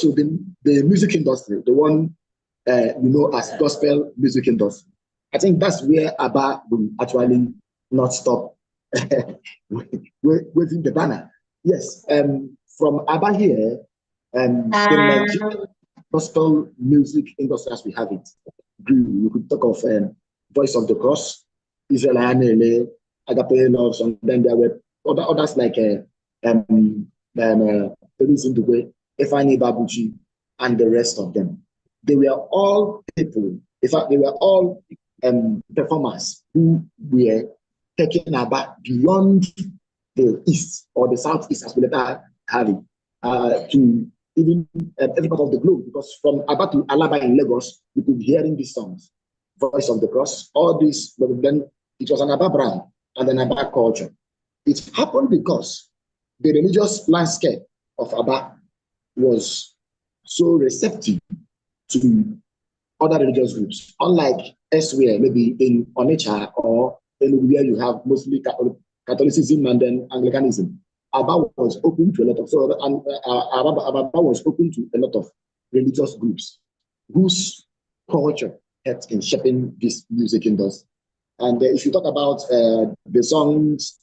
also the music industry, the one you know as gospel music industry. I think that's where ABBA will actually not stop waving the banner. Yes, from ABBA here, the Nigerian gospel music industry as we have it grew. You could talk of Voice of the Cross, A.L.A.A.F, A.L.A.A.F, and then there were others like Police in the Way, Efani Babuji, and the rest of them. They were all people, in fact, they were all performers who were taking ABBA beyond the East or the Southeast, as we later have it, to even every part of the globe, because from ABBA to A.L.A.A.F in Lagos, you could be hearing these songs, Voice of the Cross, all this, but then it was an ABBA brand and an ABBA culture. It happened because the religious landscape of ABBA was so receptive to other religious groups, unlike elsewhere, maybe in Onitsha or anywhere you have mostly Catholicism and then Anglicanism. ABBA was open to a lot of, ABBA was open to a lot of religious groups whose culture helped in shaping this music industry. And if you talk about the songs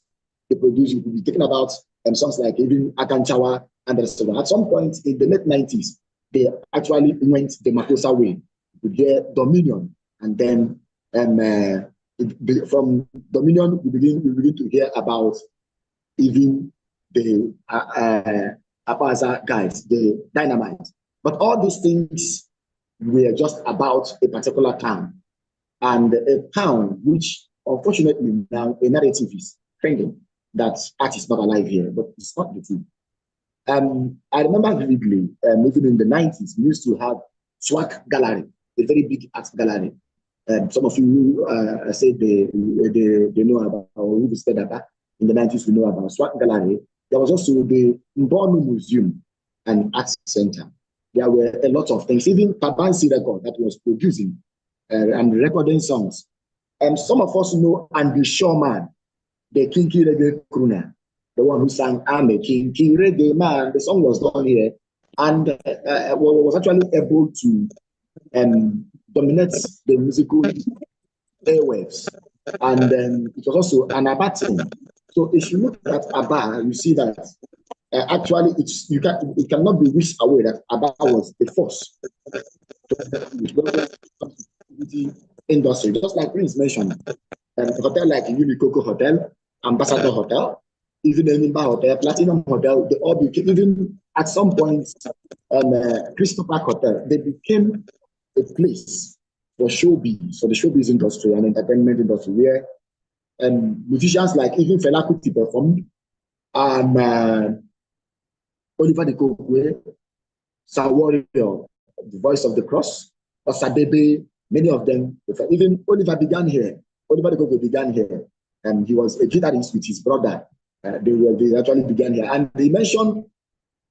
they produce, you could be talking about songs like even Akanchawa and the rest of them. At some point in the late 90s, they actually went the Makosa way. You could hear Dominion, and then from Dominion, we begin to hear about even the Apaza guys, the Dynamite. But all these things were just about a particular town, and a town which, unfortunately, now a narrative is trending that art is not alive here, but it's not the truth. I remember vividly, even in the 90s, we used to have Swag Gallery, a very big art gallery. Some of you say they know about, or who visited that in the 90s, we know about Swag Gallery. There was also the Mbonu Museum and Art Center. There were a lot of things, even Tabansi Record that was producing and recording songs. Some of us know Andy Shawman, the Kinky Reggae crooner, the one who sang I'm a Kinky Reggae Man. The song was done here and was actually able to dominate the musical airwaves. And it was also an ABBA team. So if you look at ABBA, you see that actually it cannot be wished away that ABBA was the force the industry. Just like Prince mentioned, a hotel like Unicoco Hotel, Ambassador Hotel, even Enimba Hotel, Platinum Hotel, they all became, even at some point, Crystal Park Hotel, they became a place for showbiz, for the showbiz industry and entertainment industry, where musicians like even Fela Kuti performed, Oliver de Kokwe, Sawori, the Voice of the Cross, Osadebe, many of them, even Oliver began here. Oliver de Kokwe began here, and he was a guitarist with his brother. They actually began here, and they mentioned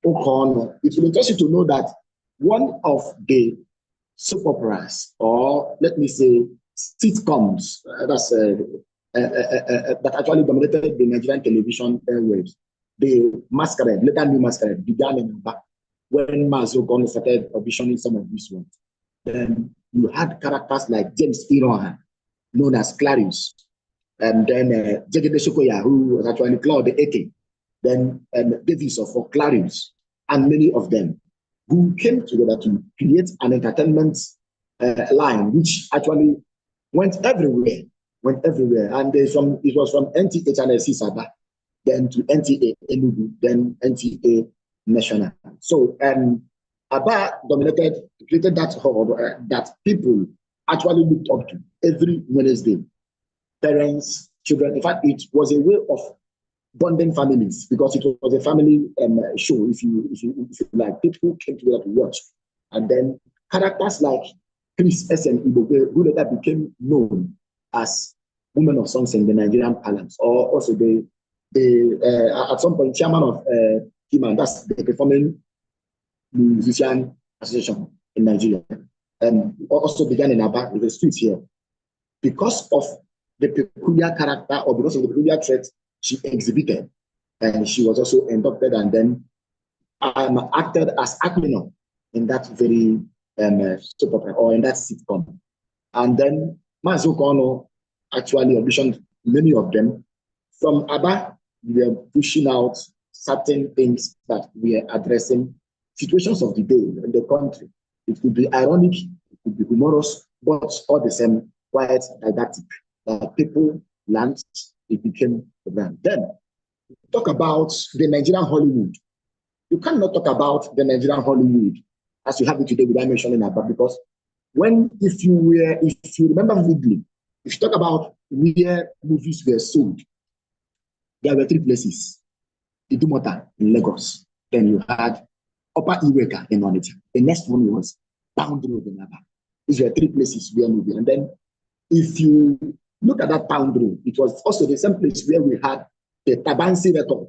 Okon. It will interest you to know that one of the soap operas, or let me say sitcoms, that actually dominated the Nigerian television airwaves, the Masquerade, later New Masquerade, began in Aba when Mazo Gon started auditioning some of these ones. Then you had characters like James Iroha, known as Clarius, and then Jegede Shokoya, who was actually Claude Eke, then Davis for Clarius, and many of them who came together to create an entertainment line, which actually went everywhere. And it was from NTA Channel Saba, then to NTA Enugu, then NTA National. So ABBA created that hub that people actually looked up to every Wednesday. Parents, children. In fact, it was a way of bonding families because it was a family show. If you like, people came together to watch, and then characters like Chris S.N. Ibobe, who later became known as Women of Songs in the Nigerian Palace, or also at some point chairman of Kiman, that's the Performing Musician Association in Nigeria, and also began in Aba with the streets here. Because of the peculiar character, or because of the peculiar traits she exhibited, and she was also inducted and then acted as Aquino in that very soap opera or in that sitcom. And then Mazukono actually auditioned many of them. From ABBA, we were pushing out certain things that we are addressing, situations of the day in the country. It could be ironic, it could be humorous, but all the same, quite didactic. People learned, it became the brand. Then, talk about the Nigerian Hollywood. You cannot talk about the Nigerian Hollywood as you have it today without mentioning ABBA, because if you remember vividly, if you talk about where movies were sold, there were three places. Idumota in Lagos. Then you had Upper Iweka in Onitsha. The next one was Pound Road in Aba. These were three places where movie. And then if you look at that Pound Road, it was also the same place where we had the Tabansi record.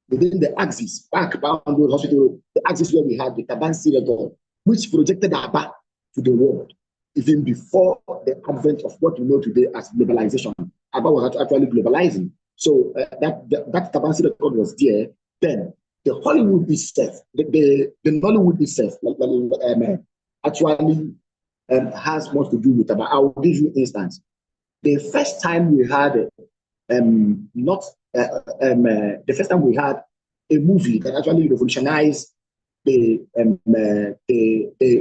Within the axis, back Pound Road Hospital, the axis where we had the Tabansi record, which projected Aba to the world, even before the advent of what we know today as globalization. Aba was actually globalizing. So that Tabansi record was there. Then the Hollywood itself, the Nollywood itself, actually has much to do with Aba. I will give you an instance. The first time we had the first time we had a movie that actually revolutionized the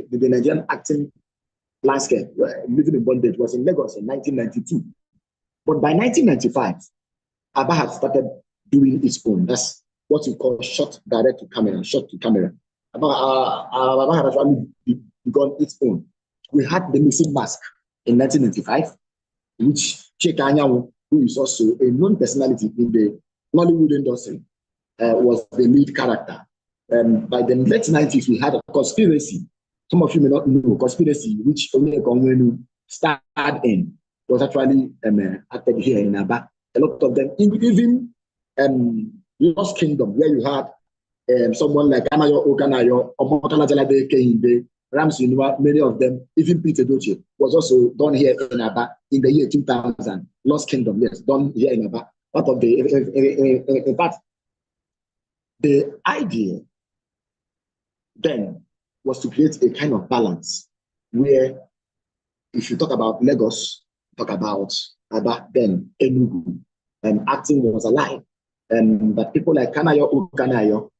Nigerian acting landscape, living in bondage, was in Lagos in 1992. But by 1995, ABBA had started doing its own. That's what we call shot direct to camera, shot to camera. ABBA had actually begun its own. We had the Missing Mask in 1995, which Chika Anyanwu, who is also a known personality in the Nollywood industry, was the lead character. By the late 90s, we had a Conspiracy. Some of you may not know Conspiracy, which Onyeka starred in, was actually acted here in Aba. A lot of them, even Lost Kingdom, where you had someone like Anayo Okanayo, Omokala Jalade Kehinde, Ramsey, many of them, even Peter Doche, was also done here in Aba in the year 2000. Lost Kingdom, yes, done here in Aba. Part of the, in fact, the idea then was to create a kind of balance where, if you talk about Lagos, talk about Aba, then Enugu, acting was alive. But people like Kanayo Ukanayo,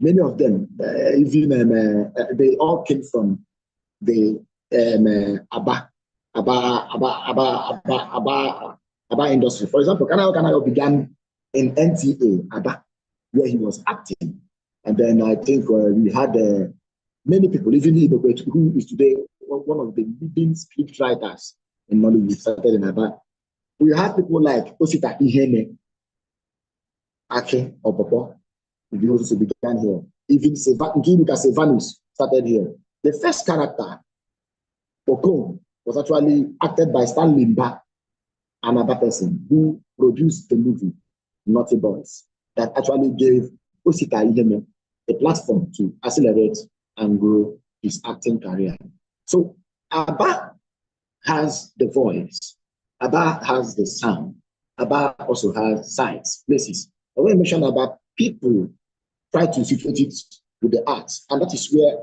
many of them, they all came from the Aba industry. For example, Kanayo Kanayo began in NTA Aba, where he was acting. And then I think we had many people, even Ibokwe, who is today one of the leading script writers in Nollywood, started in Aba. We had people like Osita Ihene, Ake Obopo, who also began here. Even Nkiruka Sevanus started here. The first character, Okon, was actually acted by Stan Limba, another person who produced the movie Naughty Boys, that actually gave Osita Ihene a platform to accelerate and grow his acting career. So Aba has the voice, Aba has the sound, Aba also has sites, places. And when I mentioned about people try to situate it with the arts, and that is where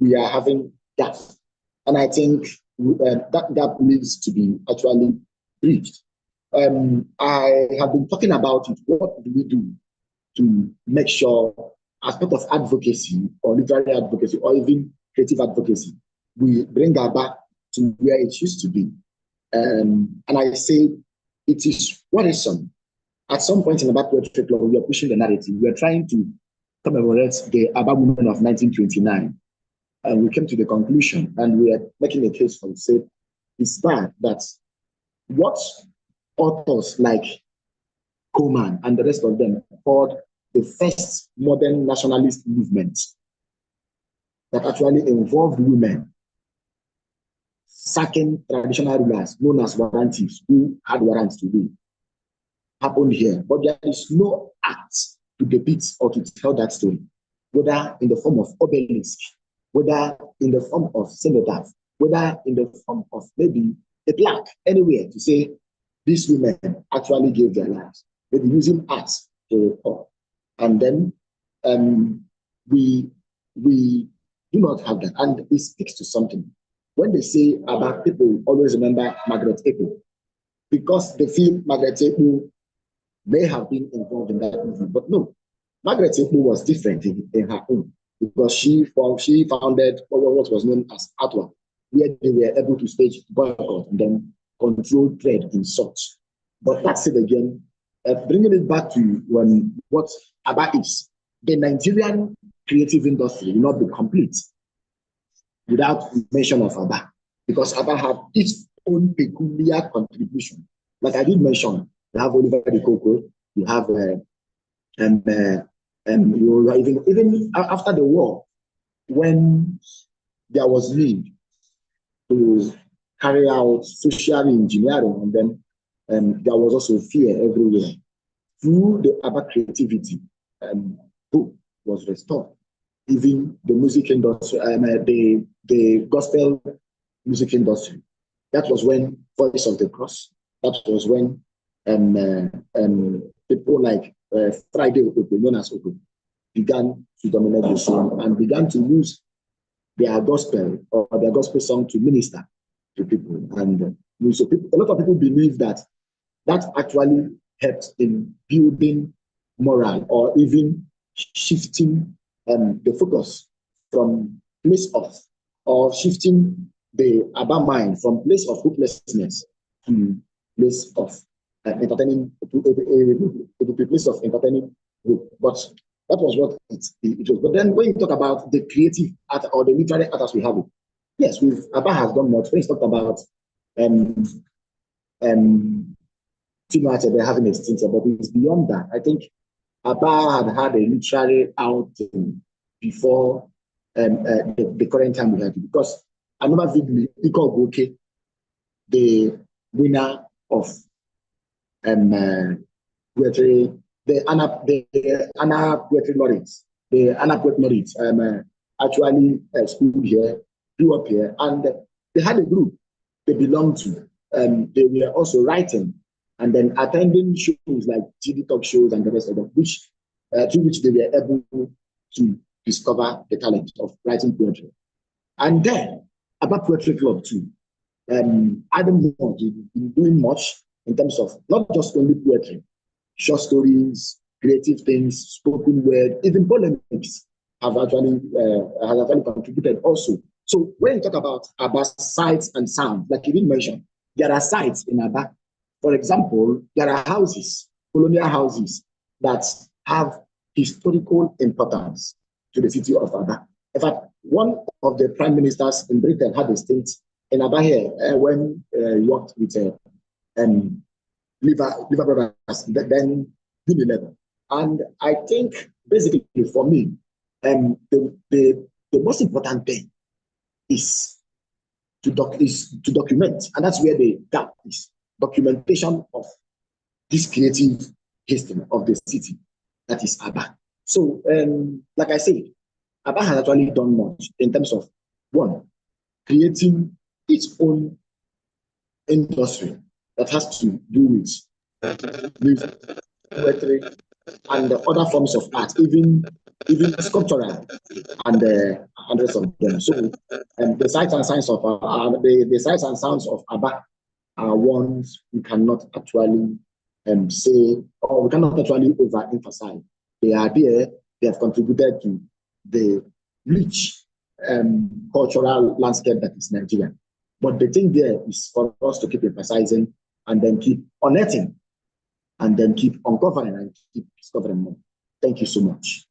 we are having gaps. And I think that gap needs to be actually bridged. I have been talking about it. What do we do to make sure, as part of advocacy or literary advocacy or even creative advocacy, we bring our back to where it used to be? And I say it is worrisome. At some point in the Aba Poetry Club, we are pushing the narrative. We are trying to commemorate the Aba movement of 1929. And we came to the conclusion, and we are making a case for it. Say it's bad that what authors like Coleman and the rest of them called the first modern nationalist movement that actually involved women sacking traditional rulers known as warranties, who had warrants to do, happened here. But there is no act to depict or to tell that story, whether in the form of obelisk, whether in the form of cenotaph, whether in the form of maybe a plaque anywhere to say these women actually gave their lives, maybe using art to record. And then we we do not have that. And it speaks to something. When they say about people, always remember Margaret Atwood, because they feel Margaret Atwood may have been involved in that movie. But no, Margaret Atwood was different in her own, because she founded what was known as A.L.A.A.F, where they were able to stage boycott and then control trade in such. But that's it again. Bringing it back to what A.L.A.A.F is, the Nigerian creative industry will not be complete without mention of A.L.A.A.F, because A.L.A.A.F have its own peculiar contribution. Like I did mention, you have Oliver de Coco, you have even after the war, when there was need to carry out social engineering, and then there was also fear everywhere. Through the ABBA creativity, hope was restored. Even the music industry, the gospel music industry. That was when Voice of the Cross. That was when people like Friday Okope, known as Okope, began to dominate the scene and began to use their gospel or their gospel song to minister to people. And so a lot of people believe that that actually helps in building morale or even shifting the focus from place of, or shifting the ABBA mind from place of hopelessness to place of entertaining, to place of entertaining hope. But that was what it was. But then when you talk about the creative art or the literary art as we have it, yes, ABBA has done much. When you talk about they're having a stint, but it's beyond that. I think ABBA had a literary outing before the current time we had, because I remember vividly Iko Goke, the winner of poetry, the Anna Poetry Laureates, actually schooled here, grew up here, and they had a group they belonged to. They were also writing and then attending shows like TV talk shows and the rest of them, through which they were able to discover the talent of writing poetry. And then about Poetry Club too. Adam Wong has been doing much in terms of not just only poetry, short stories, creative things, spoken word, even polemics have actually contributed also. So when you talk about sights and sounds, like you did mention, there are sites in ABBA. For example, there are houses, colonial houses, that have historical importance to the city of ABBA. In fact, one of the prime ministers in Britain had a stint in ABBA here when he worked with Liver Brothers, then Unilever. And I think basically for me, the most important thing is to document, and that's where the gap is. Documentation of this creative history of the city, that is ABBA. So, like I said, ABBA has actually done much in terms of, one, creating its own industry that has to do with music, poetry, and other forms of art, even sculptural and the rest of them. So, the sights and sounds of the sights and sounds of ABBA are ones we cannot actually say, or we cannot actually overemphasize. They are there. They have contributed to the rich cultural landscape that is Nigeria. But the thing there is for us to keep emphasizing and then keep unearthing and then keep uncovering and keep discovering more. Thank you so much.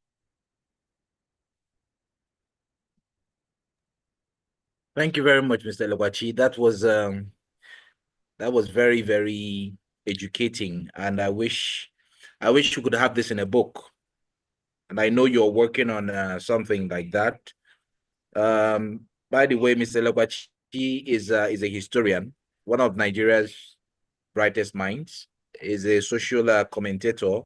Thank you very much, Mr. Logbachi. That was very, very educating, and I wish we could have this in a book. And I know you're working on something like that. By the way, Mr. Logbachi is a historian, one of Nigeria's brightest minds. Is a social commentator.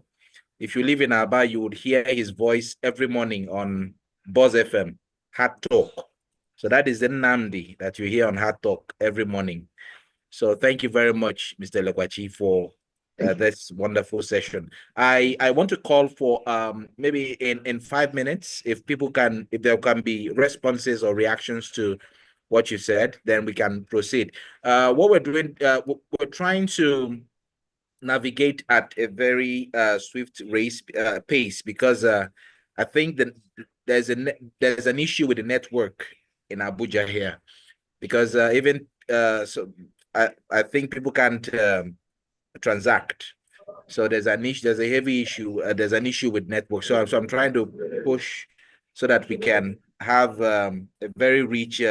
If you live in Aba, you would hear his voice every morning on Buzz FM, Hard Talk. So that is the Nnamdi that you hear on Hard Talk every morning. So thank you very much, Mr. Lekwachi, for That's wonderful session. I want to call for maybe in 5 minutes, if there can be responses or reactions to what you said, then we can proceed. What we're doing, we're trying to navigate at a very swift pace, because I think that there's an issue with the network in Abuja here, because even so I think people can't transact. So there's a heavy issue. There's an issue with network. So I'm trying to push so that we can have a very rich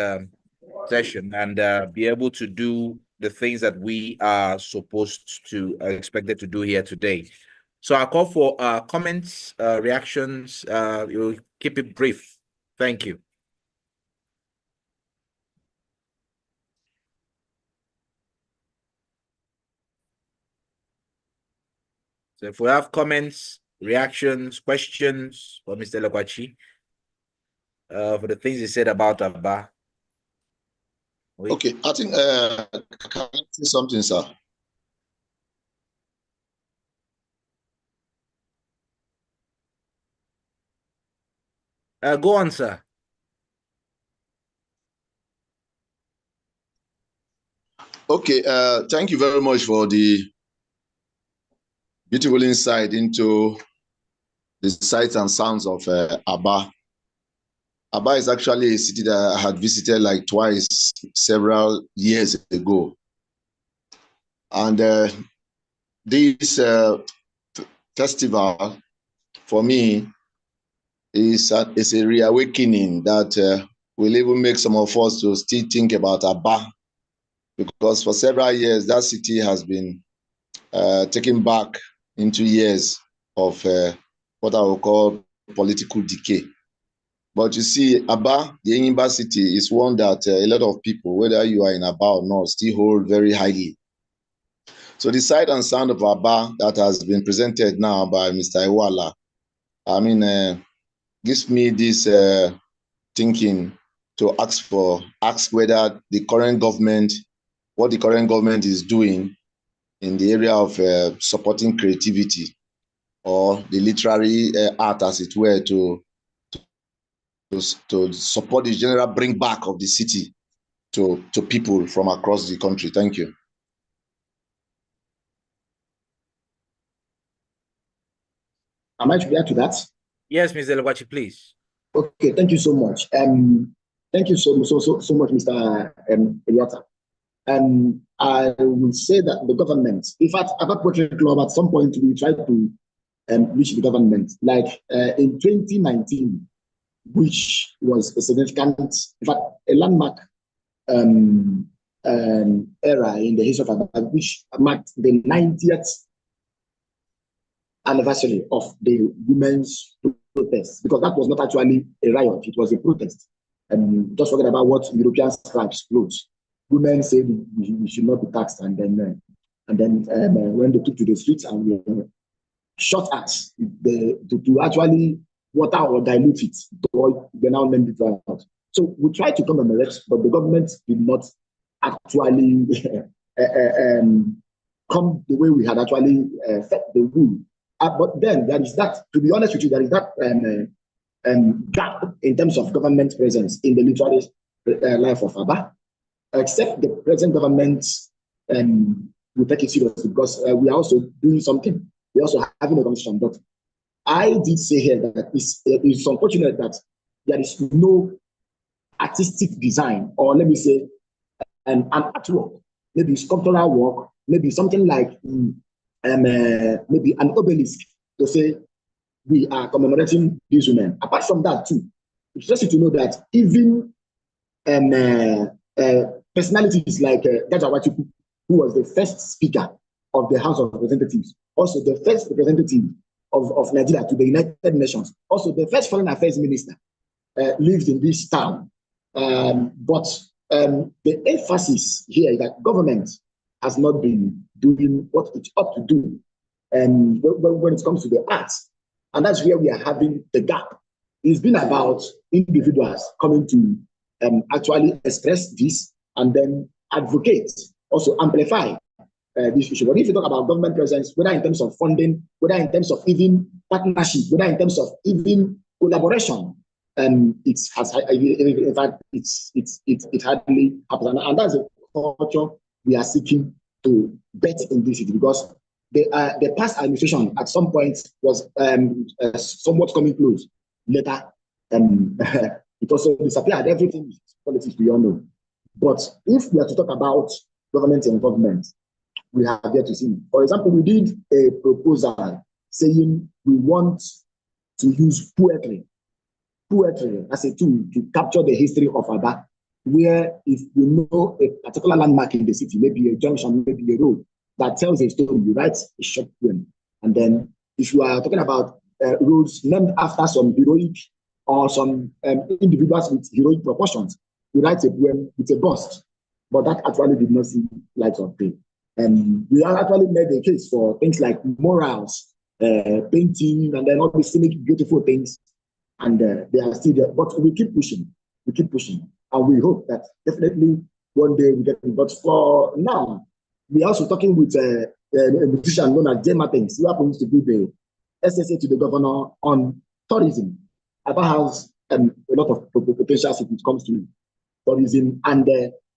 session and be able to do the things that we are expected to do here today. So I'll call for comments, reactions. You'll keep it brief. Thank you. So if we have comments, reactions, questions for Mr. Lokwachi, for the things he said about A.L.A.A.F. Okay, I think can I say something, sir? Go on, sir. Okay, thank you very much for the beautiful insight into the sights and sounds of A.L.A.A.F. A.L.A.A.F is actually a city that I had visited like twice several years ago. And this festival, for me, is a reawakening that will even make some of us to still think about A.L.A.A.F, because for several years, that city has been taken back into years of what I will call political decay. But you see, A.L.A.A.F, the Enyimba city, is one that a lot of people, whether you are in A.L.A.A.F or not, still hold very highly. So the sight and sound of A.L.A.A.F that has been presented now by Mr. Iwala, I mean, gives me this thinking to ask whether the current government, what the current government is doing in the area of supporting creativity or the literary art, as it were, to support the general bring back of the city to people from across the country. Thank you. Am I to react to that? Yes, Mr. Lokwachi, please. Okay, thank you so much. Thank you so much, Mr. Eliota. I will say that the government, in fact, about Poetry Club, at some point we tried to reach the government, like in 2019, which was a significant, in fact, a landmark era in the history of Aba, which marked the 90th anniversary of the women's protest, because that was not actually a riot, it was a protest. Just forget about what European scribes wrote. Women said we should not be taxed, and then when they took to the streets and we shot at to actually water or dilute it, they now named it out. So we tried to commemorate, but the government did not actually come the way we had actually set the rule. But then there is that, to be honest with you, there is that gap in terms of government presence in the literary life of Aba, except the present government will take it seriously, because we are also doing something. We're also having a conversation. But I did say here that it's unfortunate that there is no artistic design, or let me say, an artwork, maybe sculptural work, maybe something like maybe an obelisk to say we are commemorating these women. Apart from that, too, it's just to know that even personalities like Gajawatiku, who was the first speaker of the House of Representatives, also the first representative of Nigeria to the United Nations, also the first foreign affairs minister, lived in this town. But the emphasis here is that government has not been doing what it ought to do when it comes to the arts. And that's where we are having the gap. It's been about individuals coming to actually express this and then advocate, also amplify this issue. But if you talk about government presence, whether in terms of funding, whether in terms of even partnership, whether in terms of even collaboration, it has, in fact, it hardly happens, and that's a culture we are seeking to bet in this city, because the past administration at some point was somewhat coming close. Later, it also disappeared. Everything is politics, we all know. But if we are to talk about government involvement, we have yet to see. For example, we did a proposal saying we want to use poetry as a tool to capture the history of Aba, where if you know a particular landmark in the city, maybe a junction, maybe a road, that tells a story, you write a short poem. And then if you are talking about roads named after some heroic or some individuals with heroic proportions, you write a poem with a bust. But that actually did not see light of day. And we have actually made a case for things like murals, painting, and then all these scenic, beautiful things. And they are still there. But we keep pushing. And we hope that definitely one day we get it. But for now, we are also talking with a musician known as Jay Martins, who happens to be the SSA to the governor on tourism. Aba has a lot of potentials if it comes to tourism, and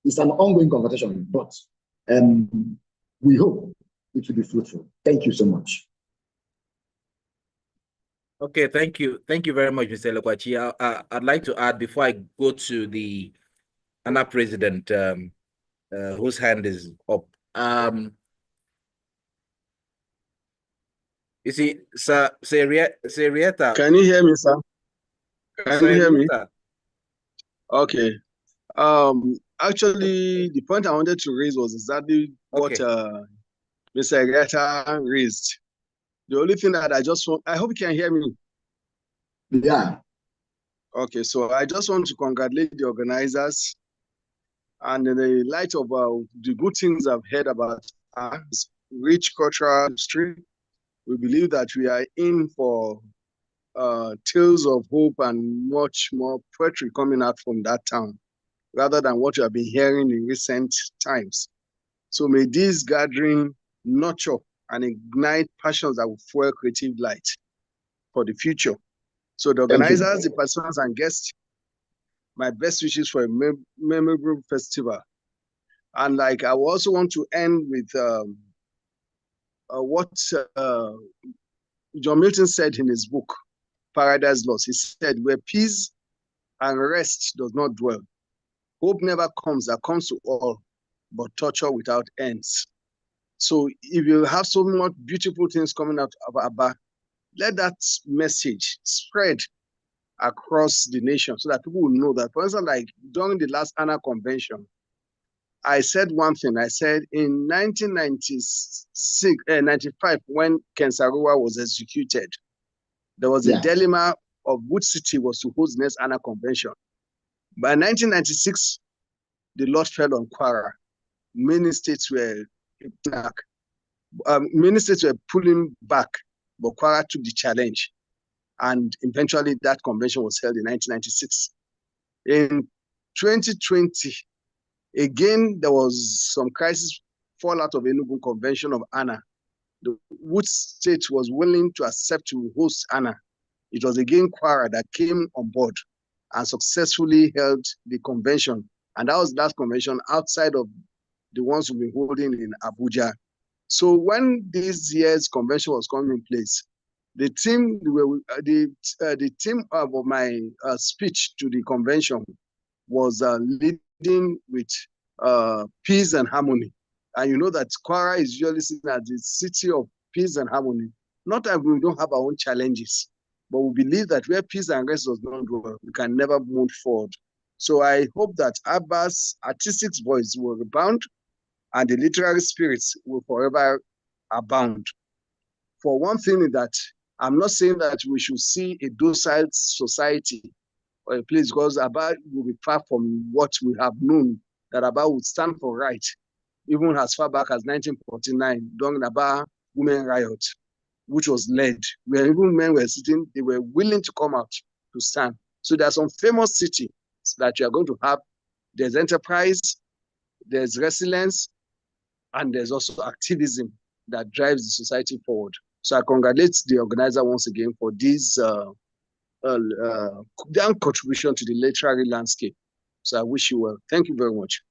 it's an ongoing conversation, but we hope it will be fruitful. Thank you so much. Okay, thank you. Thank you very much, Mr. Lekwachi. I'd like to add, before I go to the ANA president, whose hand is up. You see, Sir Serieta. Can you hear me, sir? Can you hear me? Okay. Actually, the point I wanted to raise was exactly what Mr. Serieta raised. The only thing that I hope you can hear me. Yeah. Okay, so I just want to congratulate the organizers, and in the light of the good things I've heard about our rich cultural history, we believe that we are in for tales of hope and much more poetry coming out from that town, rather than what you have been hearing in recent times. So may this gathering nurture and ignite passions that will fuel creative light for the future. So the organizers, the participants, and guests, my best wishes for a memorable festival. And like, I also want to end with what John Milton said in his book, Paradise Lost. He said, where peace and rest does not dwell, hope never comes, that comes to all, but torture without ends. So if you have so much beautiful things coming out of Aba, let that message spread across the nation so that people will know that. For instance, like during the last ANA convention, I said one thing. I said in 1995, when Ken Saro-Wiwa was executed, there was a dilemma of which city was to host the next ANA convention. By 1996, the lot fell on Kwara. Many states were pulling back, but Kwara took the challenge. And eventually that convention was held in 1996. In 2020, again, there was some crisis fallout of Enugu Convention of ANA. Which state was willing to accept to host ANA? It was again Kwara that came on board and successfully held the convention. And that was that convention outside of the ones we've been holding in Abuja. So when this year's convention was coming in place, the theme of my speech to the convention was leading with peace and harmony. And you know that Kwara is usually seen as the city of peace and harmony. Not that we don't have our own challenges, but we believe that where peace and rest does not dwell, we can never move forward. So I hope that Aba's artistic voice will rebound and the literary spirits will forever abound. For one thing is that I'm not saying that we should see a docile society or a place, because Aba will be far from what we have known, that Aba would stand for right, even as far back as 1949, during Aba Women Riot, which was led, where even men were sitting, they were willing to come out to stand. So there are some famous cities that you are going to have. There's enterprise, there's resilience, and there's also activism that drives the society forward. So I congratulate the organizer once again for this their contribution to the literary landscape. So I wish you well. Thank you very much.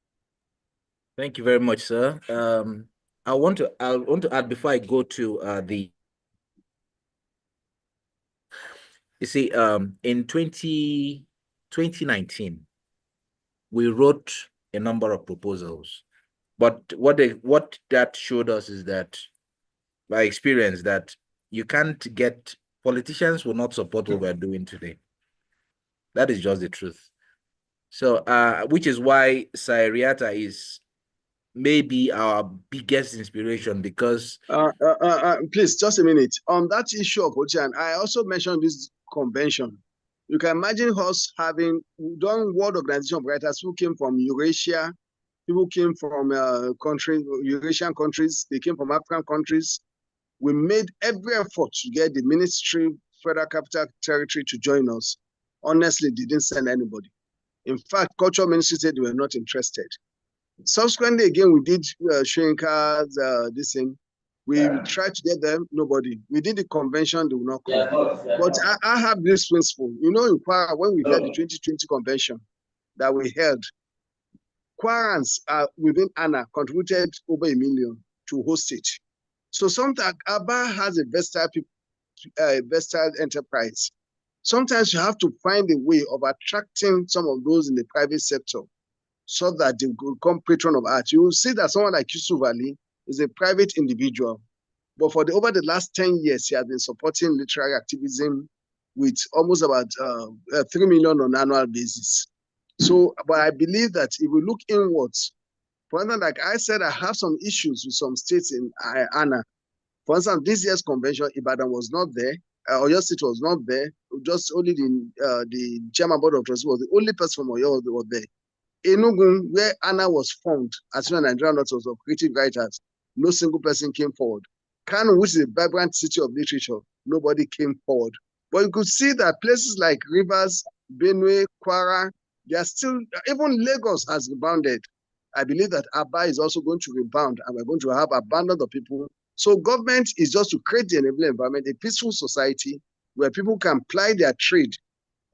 Thank you very much, sir. I want to add before I go to the. You see, in 2019, we wrote a number of proposals, but what that showed us is that, by experience, that you can't get politicians will not support what we're doing today. That is just the truth. So, which is why Sairiata is maybe our biggest inspiration, because please, just a minute. On that issue of Ocean, I also mentioned this convention. You can imagine us having done World Organization of Writers who came from Eurasia, people came from Eurasian countries, they came from African countries. We made every effort to get the ministry, Federal Capital Territory to join us. Honestly, they didn't send anybody. In fact, Culture Ministry said they were not interested. Subsequently, again, we did showing cards, this thing. We tried to get them, nobody. We did the convention, they will not come. But I have this principle. You know, in Kwara, when we had the 2020 convention that we held, Kwarans within ANA contributed over $1 million to host it. So sometimes ABBA has a vested enterprise. Sometimes you have to find a way of attracting some of those in the private sector so that they will become patron of art. You will see that someone like Yusuf Ali is a private individual, but over the last 10 years, he has been supporting literary activism with almost about 3 million on an annual basis. So, but I believe that if we look inwards, for instance, like I said, I have some issues with some states in ANA. For instance, this year's convention, Ibadan was not there. Oyo State was not there. Just only the chairman board of trustees was the only person from Oyo was there. Enugu, where ANA was formed as soon as Nigerian Authors of Creative Writers, no single person came forward. Kano, which is a vibrant city of literature, nobody came forward. But you could see that places like Rivers, Benue, Kwara, they are still, even Lagos has rebounded. I believe that ABBA is also going to rebound, and we're going to have abundance of people. So government is just to create the enabling environment, a peaceful society where people can ply their trade,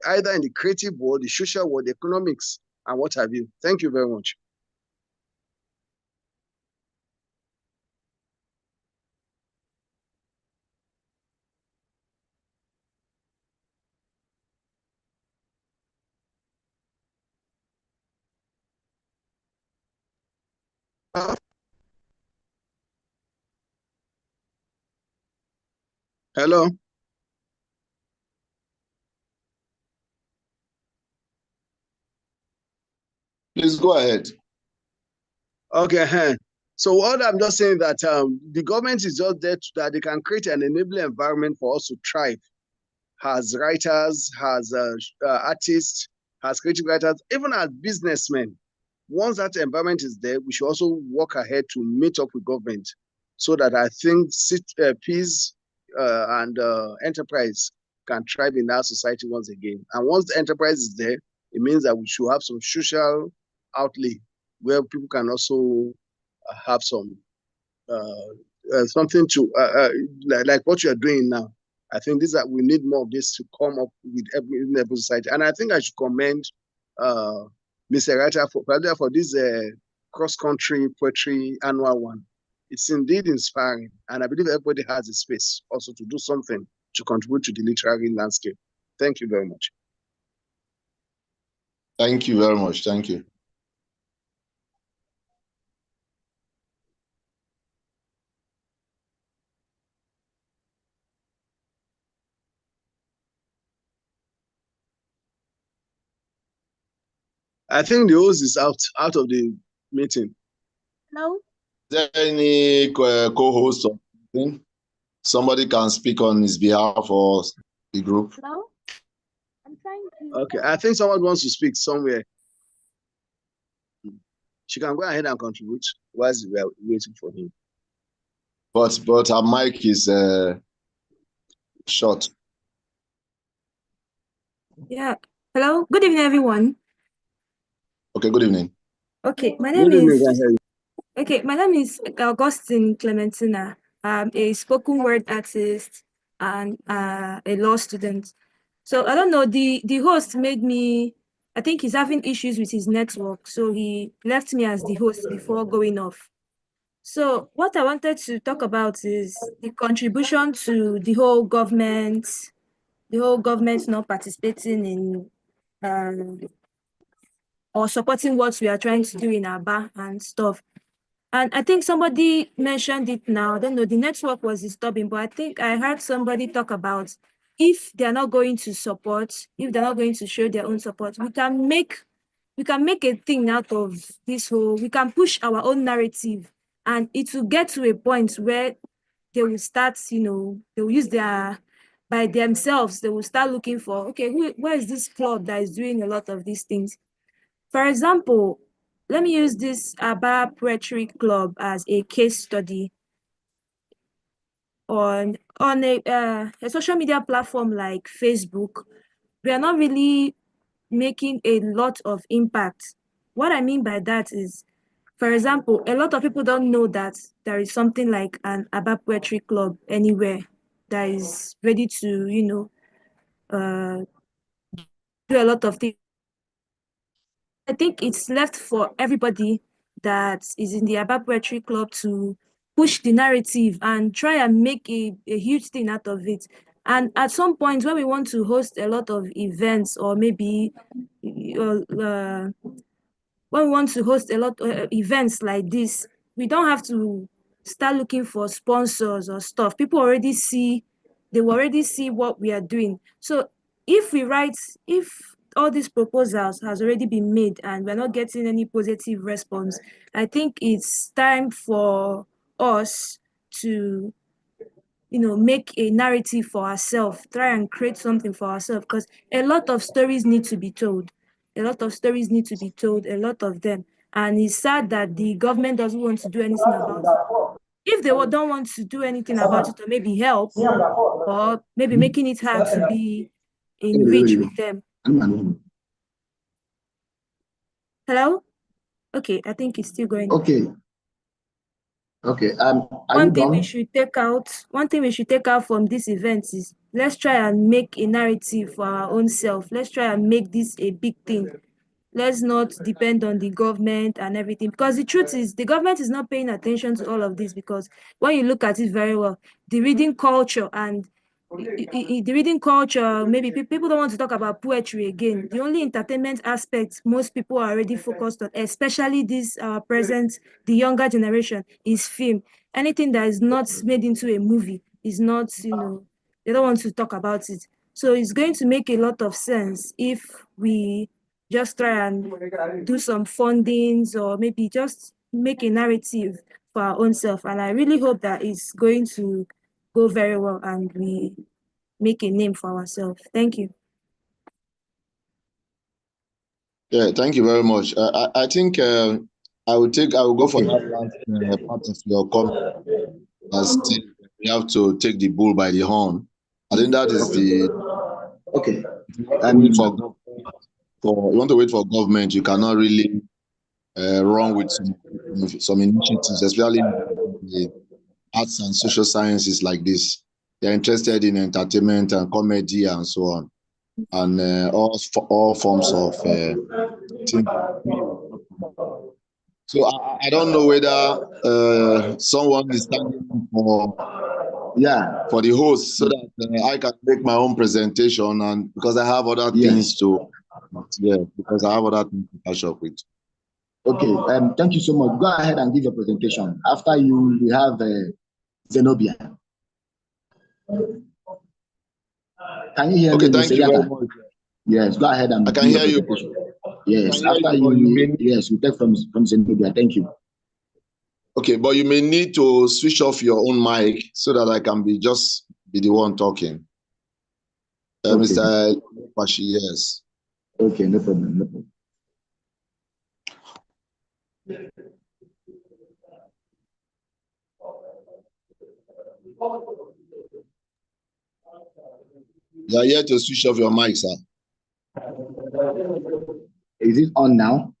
either in the creative world, the social world, the economics, and what have you. Thank you very much. Hello. Please go ahead. Okay. So what I'm just saying that the government is just there that they can create an enabling environment for us to thrive as writers, as artists, as creative writers, even as businessmen. Once that environment is there, we should also work ahead to meet up with government so that I think peace and enterprise can thrive in our society once again. And once the enterprise is there, it means that we should have some social outlay where people can also have some something to like what you are doing now. I think we need more of this to come up with every society. And I think I should commend Mr. Writer for this cross-country poetry annual one. It's indeed inspiring. And I believe everybody has a space also to do something to contribute to the literary landscape. Thank you very much. Thank you very much. Thank you. I think the host is out of the meeting. Hello? Is there any co-host or something? Somebody can speak on his behalf or the group. Hello? I'm trying to. Okay, I think someone wants to speak somewhere. She can go ahead and contribute whilst we are waiting for him. But her mic is short. Yeah. Hello. Good evening, everyone. Okay, good evening. Okay, my Good name evening, is. I hear you. Okay, my name is Augustine Clementina. I'm a spoken word artist and a law student. So I don't know, the host made me, I think he's having issues with his network. So he left me as the host before going off. So what I wanted to talk about is the contribution to the whole government not participating in or supporting what we are trying to do in Aba and stuff. And I think somebody mentioned it now. I don't know, the network was disturbing, but I think I heard somebody talk about if they're not going to support, if they're not going to show their own support, we can make a thing out of this whole, we can push our own narrative, and it will get to a point where they will start, they will use their, by themselves, they will start looking for, okay, where is this club that is doing a lot of these things? For example, let me use this A.L.A.A.F Poetry Club as a case study on a social media platform like Facebook. We are not really making a lot of impact. What I mean by that is, for example, a lot of people don't know that there is something like an A.L.A.A.F Poetry Club anywhere that is ready to, do a lot of things. I think it's left for everybody that is in the A.L.A.A.F Poetry Club to push the narrative and try and make a huge thing out of it. And at some point when we want to host a lot of events, or maybe when we want to host a lot of events like this, we don't have to start looking for sponsors or stuff. People already see, they will already see what we are doing. So if all these proposals has already been made and we're not getting any positive response, I think it's time for us to, make a narrative for ourselves, try and create something for ourselves, because a lot of stories need to be told. A lot of stories need to be told, a lot of them. And it's sad that the government doesn't want to do anything about it. If they don't want to do anything about it, or maybe help, or maybe making it hard to be in reach with them. Hello? Okay, I think it's still going. Okay. Okay. Are One you thing we done? should take out from this event is, let's try and make a narrative for our own self. Let's try and make this a big thing. Let's not depend on the government and everything, because the truth is the government is not paying attention to all of this, because when you look at it very well, the reading culture and the reading culture, maybe people don't want to talk about poetry again. The only entertainment aspect most people are already focused on, especially this present, the younger generation, is film. Anything that is not made into a movie is not, they don't want to talk about it. So it's going to make a lot of sense if we just try and do some fundings, or maybe just make a narrative for our own self. And I really hope that it's going to go very well and we make a name for ourselves. Thank you. Yeah, thank you very much. I think I will go for that last part of your comment. As we have to take the bull by the horn. I think that is the okay. You want to wait for government. You cannot really run with some initiatives, especially the arts and social sciences like this. They're interested in entertainment and comedy and so on, and all forms of things. So I don't know whether someone is standing for the host, so that I can make my own presentation, and because I have other things to catch up with. Okay, thank you so much. Go ahead and give your presentation. After you, we have Zenobia. Can you hear me? Okay, thank you very much. Yes, go ahead and I can hear you. Yes, after you, yes, we take from Zenobia. Thank you. Okay, but you may need to switch off your own mic so that I can be the one talking. Okay. Mr. Pashi, yes. Okay, no problem, no problem. You are here to switch off your mic, sir. Is it on now?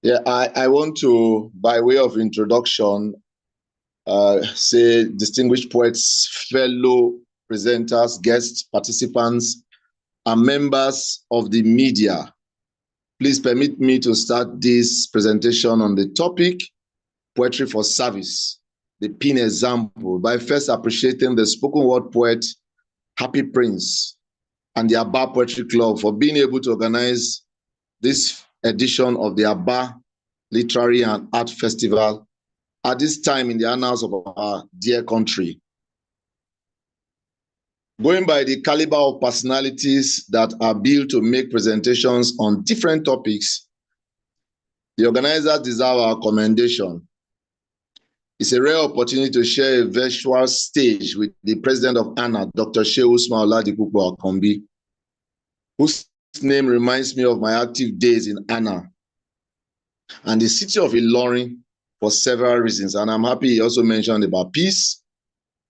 Yeah, I want to, by way of introduction, say distinguished poets, fellow presenters, guests, participants, and members of the media. Please permit me to start this presentation on the topic, Poetry for Service, the pin example, by first appreciating the spoken word poet, Happy Prince, and the A.L.A.A.F Poetry Club for being able to organize this edition of the A.L.A.A.F Literary and Art Festival at this time in the annals of our dear country. Going by the caliber of personalities that are built to make presentations on different topics, the organizers deserve our commendation. It's a rare opportunity to share a virtual stage with the president of A.L.A.A.F, Dr. Shehu Usman Oladipupo Akombi, whose name reminds me of my active days in A.L.A.A.F and the city of Ilorin for several reasons. And I'm happy he also mentioned about peace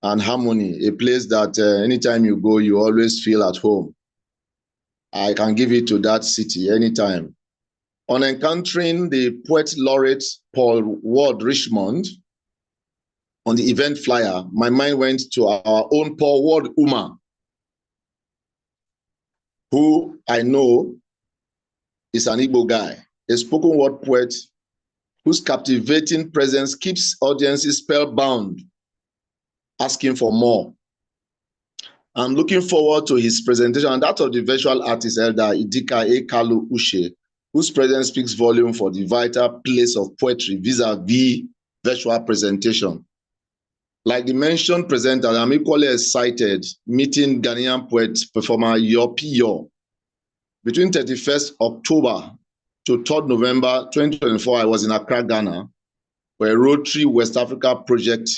and harmony, a place that anytime you go, you always feel at home. I can give it to that city anytime. On encountering the poet laureate Paul Ward Richmond on the event flyer, my mind went to our own Paul Ward Uma, who I know is an Igbo guy, a spoken word poet whose captivating presence keeps audiences spellbound, asking for more. I'm looking forward to his presentation and that of the virtual artist Elder Idika A.L.A.A.F, whose presence speaks volume for the vital place of poetry vis-a-vis virtual presentation. Like the mentioned presenter, I'm equally excited meeting Ghanaian poet performer Yopi. Between 31st October to 3rd November 2024, I was in Accra, Ghana, for a Rotary West Africa project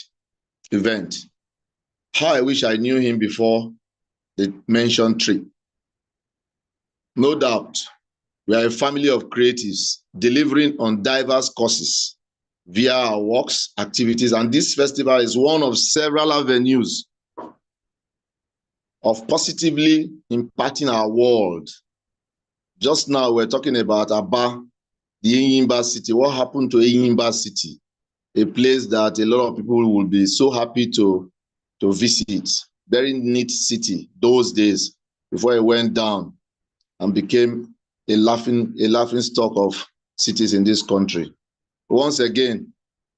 event. How I wish I knew him before the mentioned trip. No doubt, we are a family of creatives delivering on diverse causes via our works, activities, and this festival is one of several avenues of positively impacting our world. Just now, we're talking about Aba, the Enyimba city. What happened to Enyimba city? A place that a lot of people will be so happy to visit. Very neat city those days before it went down and became a laughing stock of cities in this country. Once again,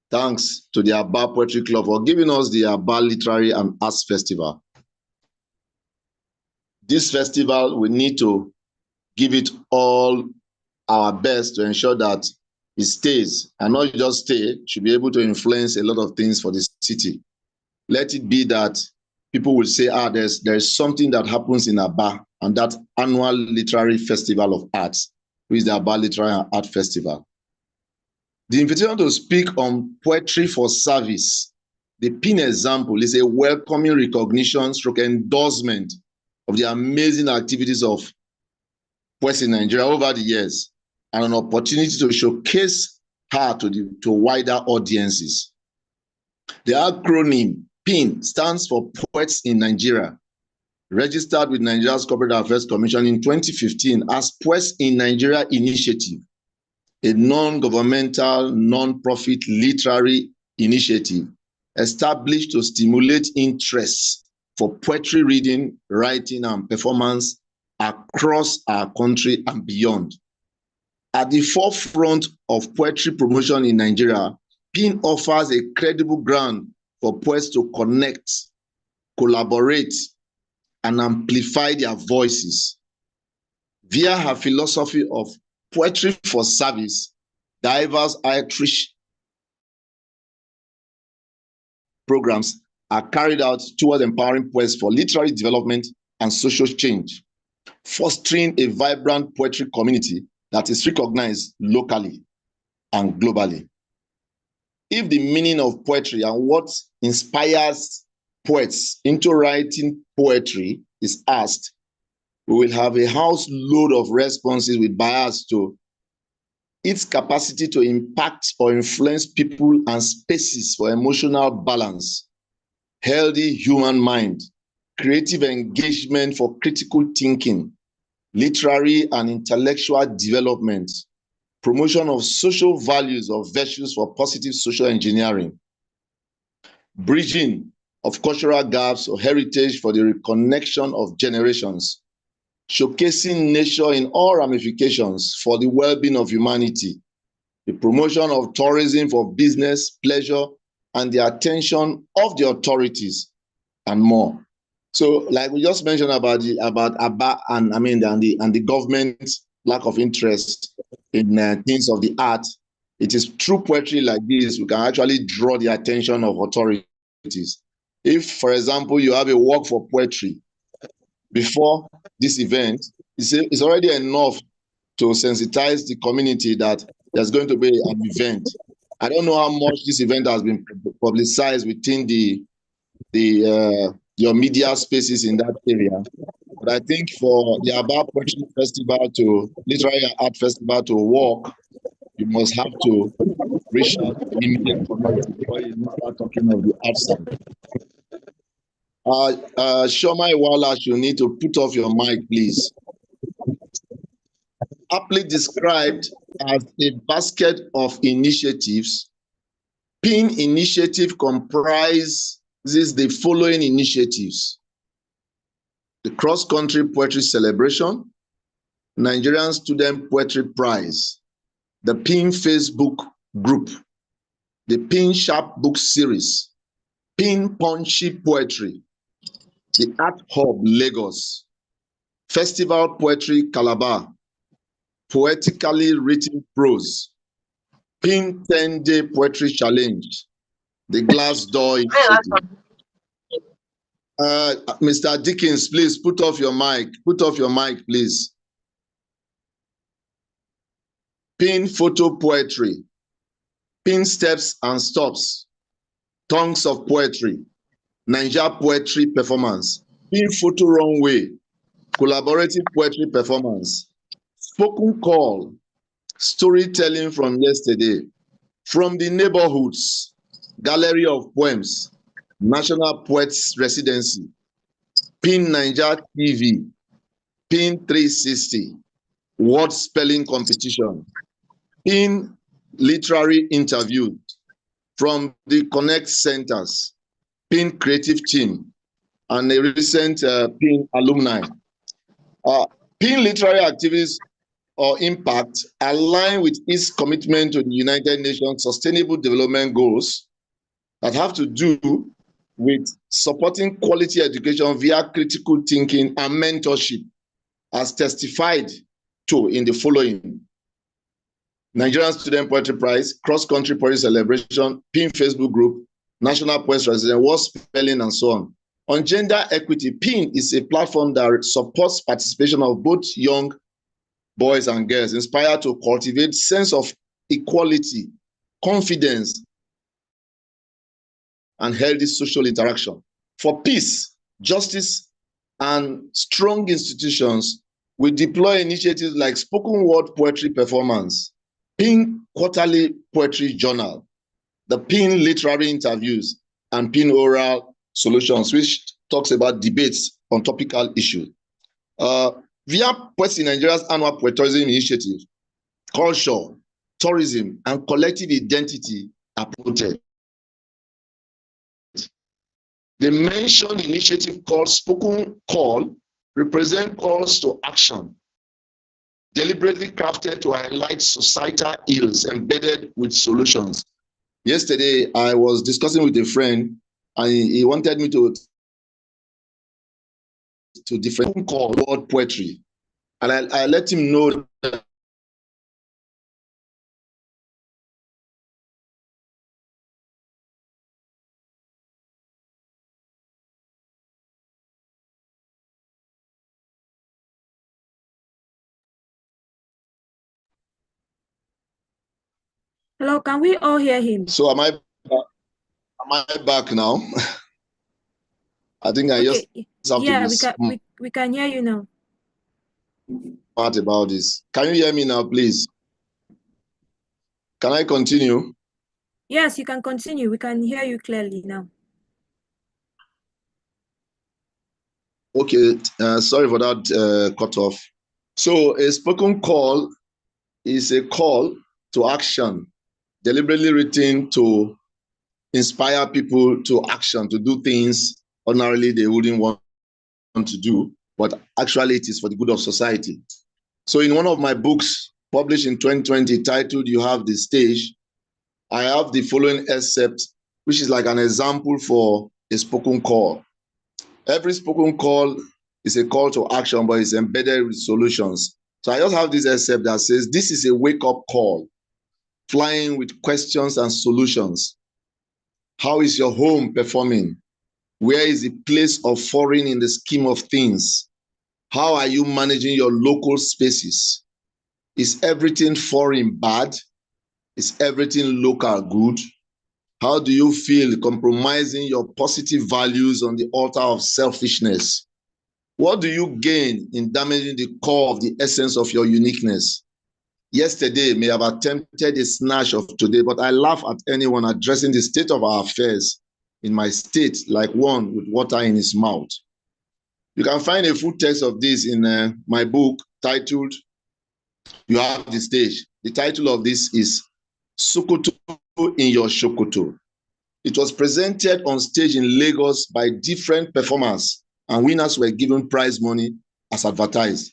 thanks to the A.L.A.A.F Poetry Club for giving us the A.L.A.A.F Literary and Arts Festival. This festival, we need to give it all our best to ensure that it stays, and not just stay, should be able to influence a lot of things for the city. Let it be that people will say, there's something that happens in Aba, and that annual literary festival of arts, which is the A.L.A.A.F Literary and Art Festival. The invitation to speak on poetry for service, the pin example, is a welcoming recognition stroke endorsement of the amazing activities of poets in Nigeria over the years, and an opportunity to showcase her to wider audiences. The acronym PIN stands for Poets in Nigeria, registered with Nigeria's Corporate Affairs Commission in 2015 as Poets in Nigeria Initiative, a non-governmental, non-profit literary initiative established to stimulate interest for poetry reading, writing, and performance across our country and beyond. At the forefront of poetry promotion in Nigeria, PIN offers a credible ground for poets to connect, collaborate, and amplify their voices. Via her philosophy of poetry for service, diverse outreach programs are carried out towards empowering poets for literary development and social change, fostering a vibrant poetry community that is recognized locally and globally. If the meaning of poetry and what inspires poets into writing poetry is asked, we will have a house load of responses with bias to its capacity to impact or influence people and spaces for emotional balance, healthy human mind, creative engagement for critical thinking, literary and intellectual development, promotion of social values or virtues for positive social engineering, bridging of cultural gaps or heritage for the reconnection of generations, showcasing nature in all ramifications for the well-being of humanity, the promotion of tourism for business, pleasure, and the attention of the authorities, and more. So, like we just mentioned about A.L.A.A.F and the government's lack of interest in things of the art, it is through poetry like this we can actually draw the attention of authorities. If, for example, you have a work for poetry before this event, it's already enough to sensitize the community that there's going to be an event. I don't know how much this event has been publicized within your media spaces in that area, but I think for the A.L.A.A.F Poetry Festival to Literary Art Festival to work, you must have to reach out to the immediate community before you start talking of the outside. Shoma Iwala, you need to put off your mic, please. Aptly described as a basket of initiatives, PIN initiative comprises the following initiatives: the cross-country poetry celebration, Nigerian Student Poetry Prize, the PIN Facebook group, the PIN Sharp Book Series, PIN Punchy Poetry, the Art Hub Lagos, Festival Poetry Calabar, Poetically Written Prose, PIN 10-Day Poetry Challenge, the Glass Door Initiative. Mr. Dickens, please put off your mic. Put off your mic, please. PIN Photo Poetry, PIN Steps and Stops, Tongues of Poetry, Niger Poetry Performance, PIN Photo Runway, Collaborative Poetry Performance, Spoken Call, Storytelling from Yesterday, From the Neighborhoods, Gallery of Poems, National Poets Residency, PIN Niger TV, PIN 360, Word Spelling Competition, PIN Literary Interview, from the Connect Centers, PIN Creative Team, and a recent PIN alumni. PIN literary activities or impact align with its commitment to the United Nations Sustainable Development Goals that have to do with supporting quality education via critical thinking and mentorship, as testified to in the following: Nigerian Student Poetry Prize, Cross-Country Poetry Celebration, PIN Facebook Group, National Poets Resident, Word Spelling, and so on. On gender equity, PIN is a platform that supports participation of both young boys and girls, inspired to cultivate sense of equality, confidence, and healthy social interaction. For peace, justice, and strong institutions, we deploy initiatives like spoken word poetry performance, PIN Quarterly Poetry Journal, the PIN Literary Interviews, and PIN Oral Solutions, which talks about debates on topical issues. Via Poets in Nigeria's annual Poetry Initiative, culture, tourism, and collective identity are promoted. The mentioned initiative called Spoken Call represent calls to action, deliberately crafted to highlight societal ills embedded with solutions. Yesterday, I was discussing with a friend, and he wanted me to different call word poetry, and I let him know that Hello, can we all hear him? So am I back now? I think I Okay. just have Yeah, to we can hear you now. smart about this. Can you hear me now, please? Can I continue? Yes, you can continue. We can hear you clearly now. Okay, sorry for that cut off. So a spoken call is a call to action, deliberately written to inspire people to action, to do things ordinarily they wouldn't want to do, but actually it is for the good of society. So in one of my books published in 2020 titled You Have the Stage, I have the following excerpt, which is like an example for a spoken call. Every spoken call is a call to action, but it's embedded with solutions. So I just have this excerpt that says, this is a wake-up call, flying with questions and solutions. How is your home performing? Where is the place of foreign in the scheme of things? How are you managing your local spaces? Is everything foreign bad? Is everything local good? How do you feel compromising your positive values on the altar of selfishness? What do you gain in damaging the core of the essence of your uniqueness? Yesterday may have attempted a snatch of today, but I laugh at anyone addressing the state of our affairs in my state like one with water in his mouth. You can find a full text of this in my book titled You Have the Stage. The title of this is Sokoto in Your Shokoto. It was presented on stage in Lagos by different performers, and winners were given prize money as advertised.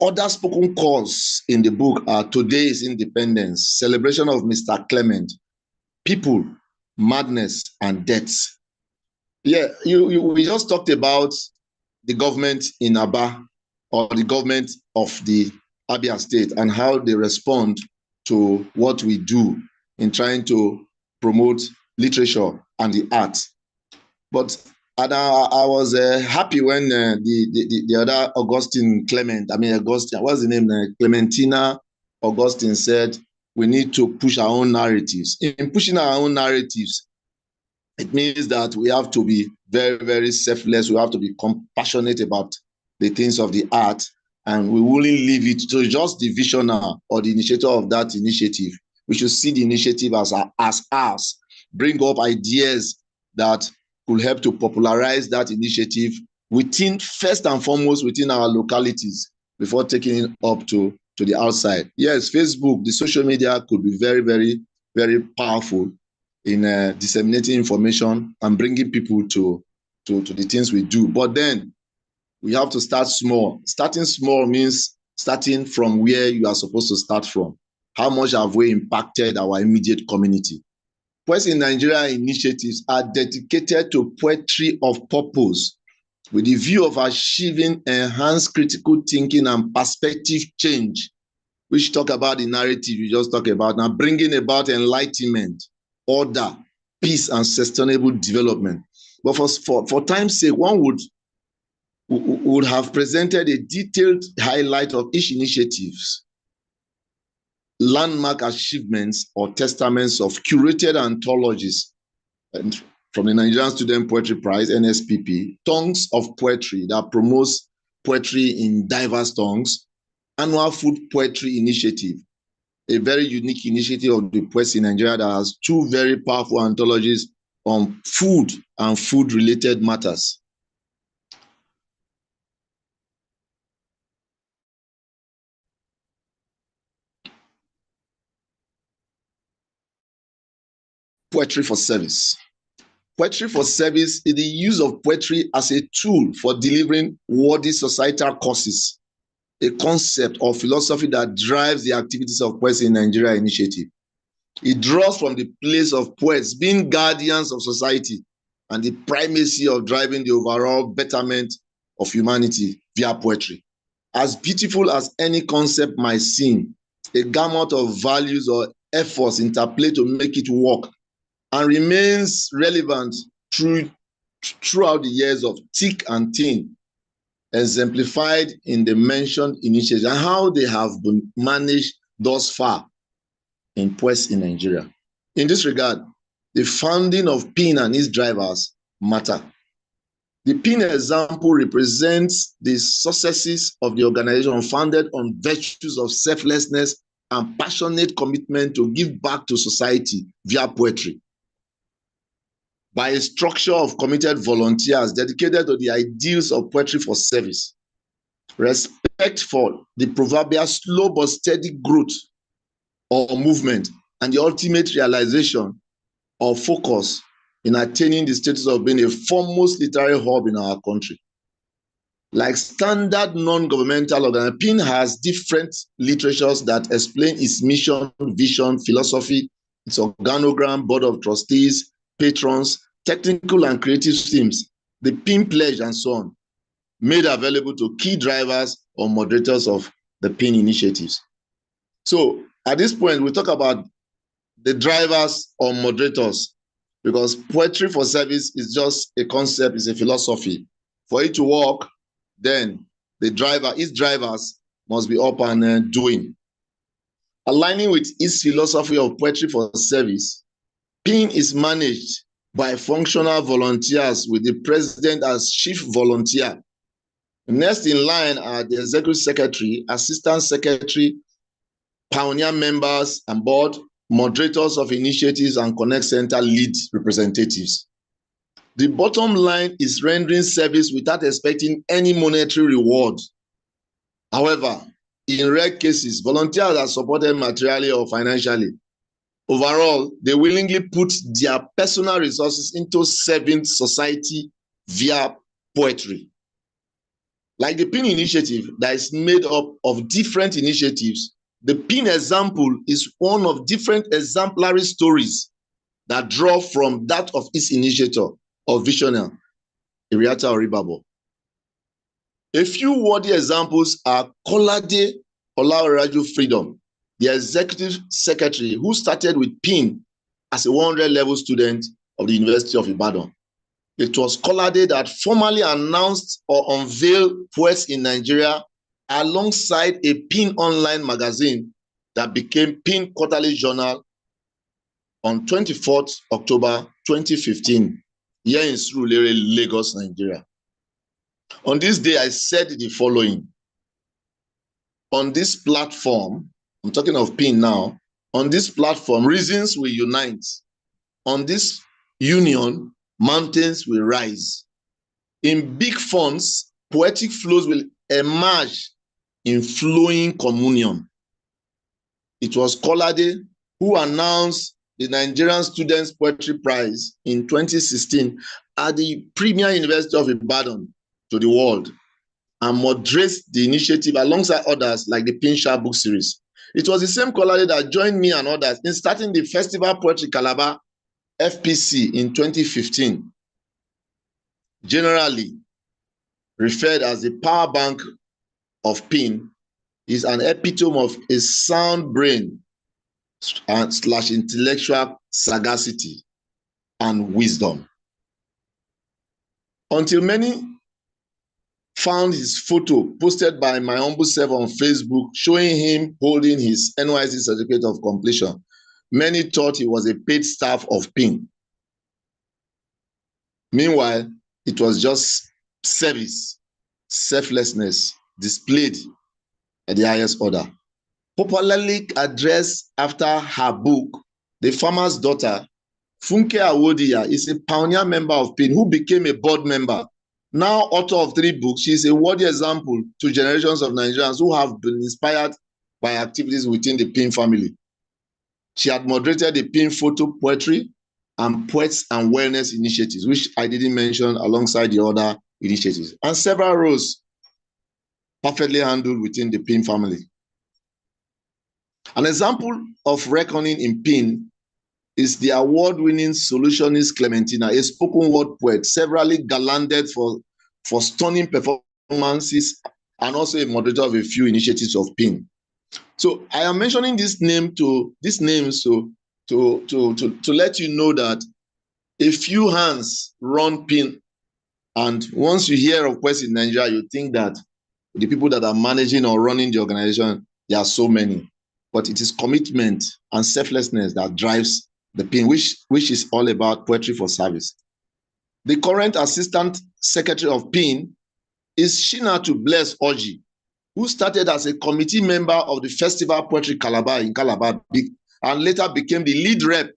Other spoken calls in the book are Today's Independence, Celebration of Mr. Clement, People, Madness, and Death. Yeah, we just talked about the government in Aba, or the government of the Abia State, and how they respond to what we do in trying to promote literature and the arts. But I was happy when the other Augustine Clement, Augustine, what's the name? Clementina Augustine said, we need to push our own narratives. In pushing our own narratives, it means that we have to be very, very selfless. We have to be compassionate about the things of the art, and we wouldn't leave it to just the visionary or the initiator of that initiative. We should see the initiative as ours, bring up ideas that could help to popularize that initiative within, first and foremost, within our localities before taking it up to the outside. Yes, Facebook, the social media could be very, very, very powerful in disseminating information and bringing people to the things we do. But then we have to start small. Starting small means starting from where you are supposed to start from. How much have we impacted our immediate community? Poets in Nigeria initiatives are dedicated to poetry of purpose with the view of achieving enhanced critical thinking and perspective change, which talk about the narrative you just talked about, now bringing about enlightenment, order, peace, and sustainable development. But for time's sake, one would have presented a detailed highlight of each initiative's landmark achievements or testaments of curated anthologies, and from the Nigerian Student Poetry Prize, NSPP, Tongues of Poetry that promotes poetry in diverse tongues, Annual Food Poetry Initiative, a very unique initiative of the poets in Nigeria that has two very powerful anthologies on food and food-related matters. Poetry for service. Poetry for service is the use of poetry as a tool for delivering worthy societal causes, a concept or philosophy that drives the activities of Poets in Nigeria initiative. It draws from the place of poets being guardians of society and the primacy of driving the overall betterment of humanity via poetry. As beautiful as any concept might seem, a gamut of values or efforts interplay to make it work and remains relevant throughout the years of thick and thin, exemplified in the mentioned initiatives and how they have been managed thus far in Poets in Nigeria. In this regard, the founding of PIN and its drivers matter. The PIN example represents the successes of the organization founded on virtues of selflessness and passionate commitment to give back to society via poetry. By a structure of committed volunteers dedicated to the ideals of poetry for service, respect for the proverbial slow but steady growth or movement, and the ultimate realization of focus in attaining the status of being a foremost literary hub in our country. Like standard non-governmental organization, PIN has different literatures that explain its mission, vision, philosophy, its organogram, board of trustees, patrons, technical and creative teams, the PIN pledge, and so on, made available to key drivers or moderators of the PIN initiatives. So at this point, we talk about the drivers or moderators, because poetry for service is just a concept, it's a philosophy. For it to work, then its drivers must be up and doing. Aligning with its philosophy of poetry for service, PIN is managed by functional volunteers with the president as chief volunteer. Next in line are the executive secretary, assistant secretary, pioneer members and board, moderators of initiatives, and Connect Center lead representatives. The bottom line is rendering service without expecting any monetary reward. However, in rare cases, volunteers are supported materially or financially. Overall, they willingly put their personal resources into serving society via poetry. Like the PIN initiative that is made up of different initiatives, the PIN example is one of different exemplary stories that draw from that of its initiator or visionary, Iriata Oribabo. A few worthy examples are Kolade Olaoraju Freedom, the executive secretary who started with PIN as a 100-level student of the University of Ibadan. It was Kolade that formally announced or unveiled Poets in Nigeria alongside a PIN online magazine that became PIN Quarterly Journal on 24th October 2015, here in Surulere, Lagos, Nigeria. On this day, I said the following. On this platform, I'm talking of PIN now, on this platform, reasons will unite. On this union, mountains will rise. In big fonts, poetic flows will emerge in flowing communion. It was Kolade who announced the Nigerian Students Poetry Prize in 2016 at the Premier University of Ibadan to the world and moderates the initiative alongside others like the PIN Sharp book series. It was the same Kolade that joined me and others in starting the Festival Poetry Calabar FPC in 2015. Generally referred as the power bank of PIN, is an epitome of a sound brain and / intellectual sagacity and wisdom. Until many found his photo posted by my humble self on Facebook showing him holding his NYSC certificate of completion, many thought he was a paid staff of PIN. Meanwhile, it was just service, selflessness displayed at the highest order. Popularly addressed after her book, The Farmer's Daughter, Funke Awodiya is a pioneer member of PIN who became a board member. Now author of 3 books, she is a worthy example to generations of Nigerians who have been inspired by activities within the PIN family. She had moderated the PIN photo poetry and Poets and Wellness initiatives, which I didn't mention alongside the other initiatives, and several roles perfectly handled within the PIN family. An example of reckoning in PIN is the award-winning solutionist Clementina, a spoken word poet, severally gallanded for stunning performances and also a moderator of a few initiatives of PIN. So I am mentioning these names to let you know that a few hands run PIN, and once you hear of Poets in Nigeria, you think that the people that are managing or running the organization, there are so many. But it is commitment and selflessness that drives the PIN, which is all about poetry for service. The current Assistant Secretary of PIN is Shinatu Bless Oji, who started as a committee member of the Festival Poetry Calabar in Calabar, and later became the lead rep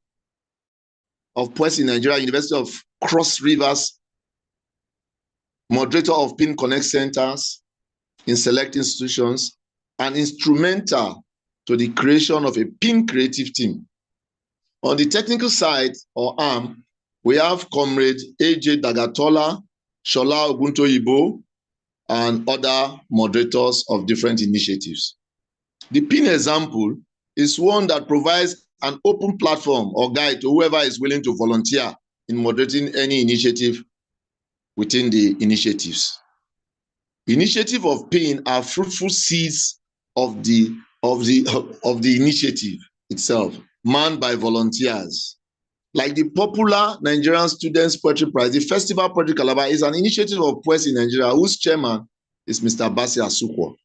of Poets in Nigeria, University of Cross Rivers, moderator of PIN Connect centers in select institutions, and instrumental to the creation of a PIN creative team. On the technical side, or arm, we have Comrade A.J. Dagatola, Shola Oguntoyibo, and other moderators of different initiatives. The PIN example is one that provides an open platform or guide to whoever is willing to volunteer in moderating any initiative within the initiatives. Initiative of PIN are fruitful seeds of the initiative itself, manned by volunteers. Like the popular Nigerian Students Poetry Prize, the Festival Poetry Calabar is an initiative of poets in Nigeria whose chairman is Mr. Basi Asukwo.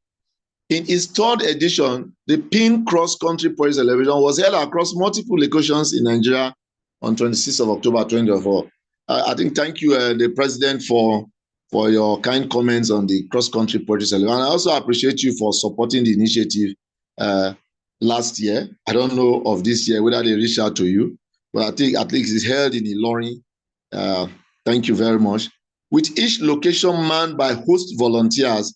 In its third edition, the PIN Cross Country Poetry Celebration was held across multiple locations in Nigeria on 26th of October 2024. I think thank you, the President, for your kind comments on the Cross Country Poetry Celebration. And I also appreciate you for supporting the initiative last year. I don't know of this year whether they reached out to you, but I think at least it's held in Ilorin. Thank you very much. With each location manned by host volunteers,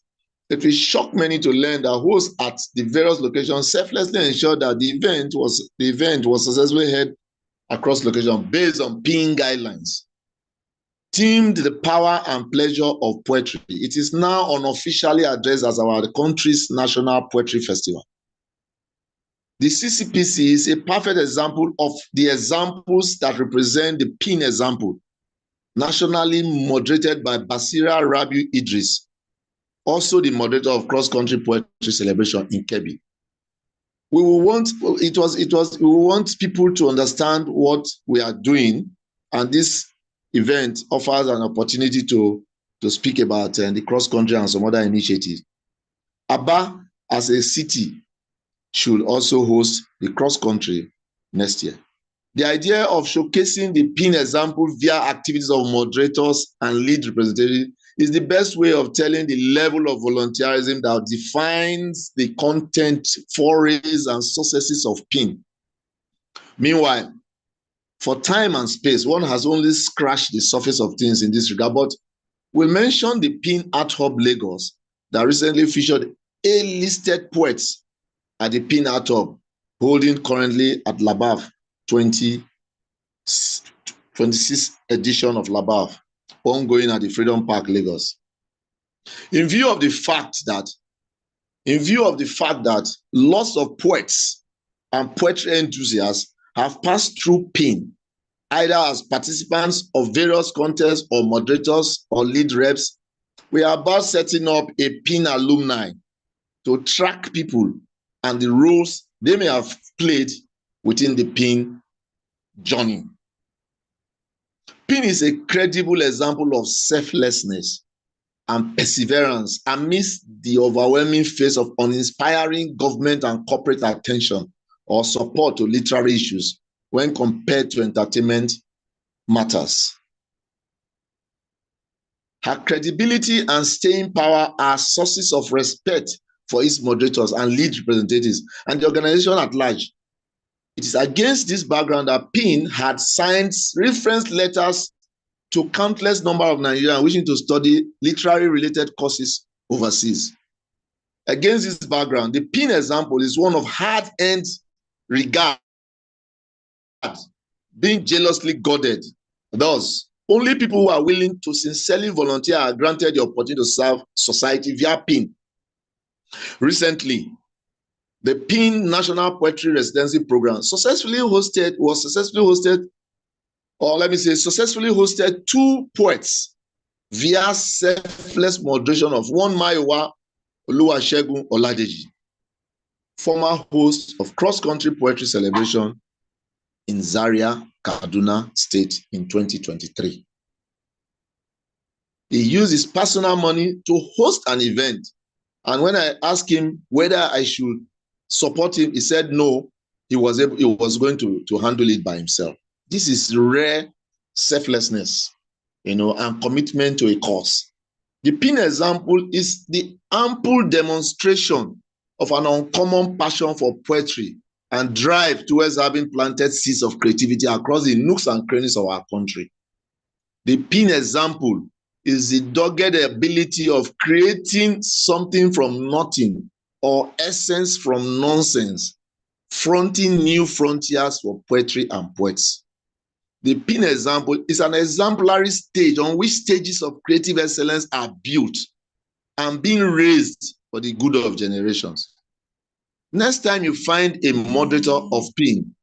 it will shock many to learn that hosts at the various locations selflessly ensure that the event was successfully held across locations based on PIN guidelines. Themed the power and pleasure of poetry, it is now unofficially addressed as our country's national poetry festival. The CCPC is a perfect example of the examples that represent the PIN example, nationally moderated by Basira Rabiu Idris, also the moderator of Cross Country Poetry Celebration in Kebbi. We want people to understand what we are doing, and this event offers an opportunity to speak about the cross country and some other initiatives. Aba, as a city, should also host the cross country next year. The idea of showcasing the PIN example via activities of moderators and lead representatives is the best way of telling the level of volunteerism that defines the content, forays, and successes of PIN. Meanwhile, for time and space, one has only scratched the surface of things in this regard, but we'll mention the PIN Art Hub Lagos that recently featured A-listed poets at the PIN Art Hub, holding currently at A.L.A.A.F 26th edition of A.L.A.A.F, ongoing at the Freedom Park, Lagos. In view of the fact that lots of poets and poetry enthusiasts have passed through PIN, either as participants of various contests or moderators or lead reps, we are about setting up a PIN alumni to track people and the roles they may have played within the PIN journey. PIN is a credible example of selflessness and perseverance amidst the overwhelming face of uninspiring government and corporate attention or support to literary issues when compared to entertainment matters. Her credibility and staying power are sources of respect for its moderators and lead representatives and the organization at large. It is against this background that PIN had signed reference letters to countless number of Nigerians wishing to study literary-related courses overseas. Against this background, the PIN example is one of hard-earned regard, being jealously guarded. Thus, only people who are willing to sincerely volunteer are granted the opportunity to serve society via PIN. Recently, the PIN National Poetry Residency Program successfully hosted two poets via selfless moderation of one Maiwa Oluwasegun Oladeji, former host of Cross Country Poetry Celebration in Zaria, Kaduna State in 2023. He used his personal money to host an event, and when I asked him whether I should support him, he said no, he was going to handle it by himself. This is rare selflessness, and commitment to a cause. The pin example is the ample demonstration of an uncommon passion for poetry and drive towards having planted seeds of creativity across the nooks and crannies of our country. The pin example is the dogged ability of creating something from nothing or essence from nonsense, fronting new frontiers for poetry and poets. The pin example is an exemplary stage on which stages of creative excellence are built and being raised for the good of generations. Next time you find a moderator of pin,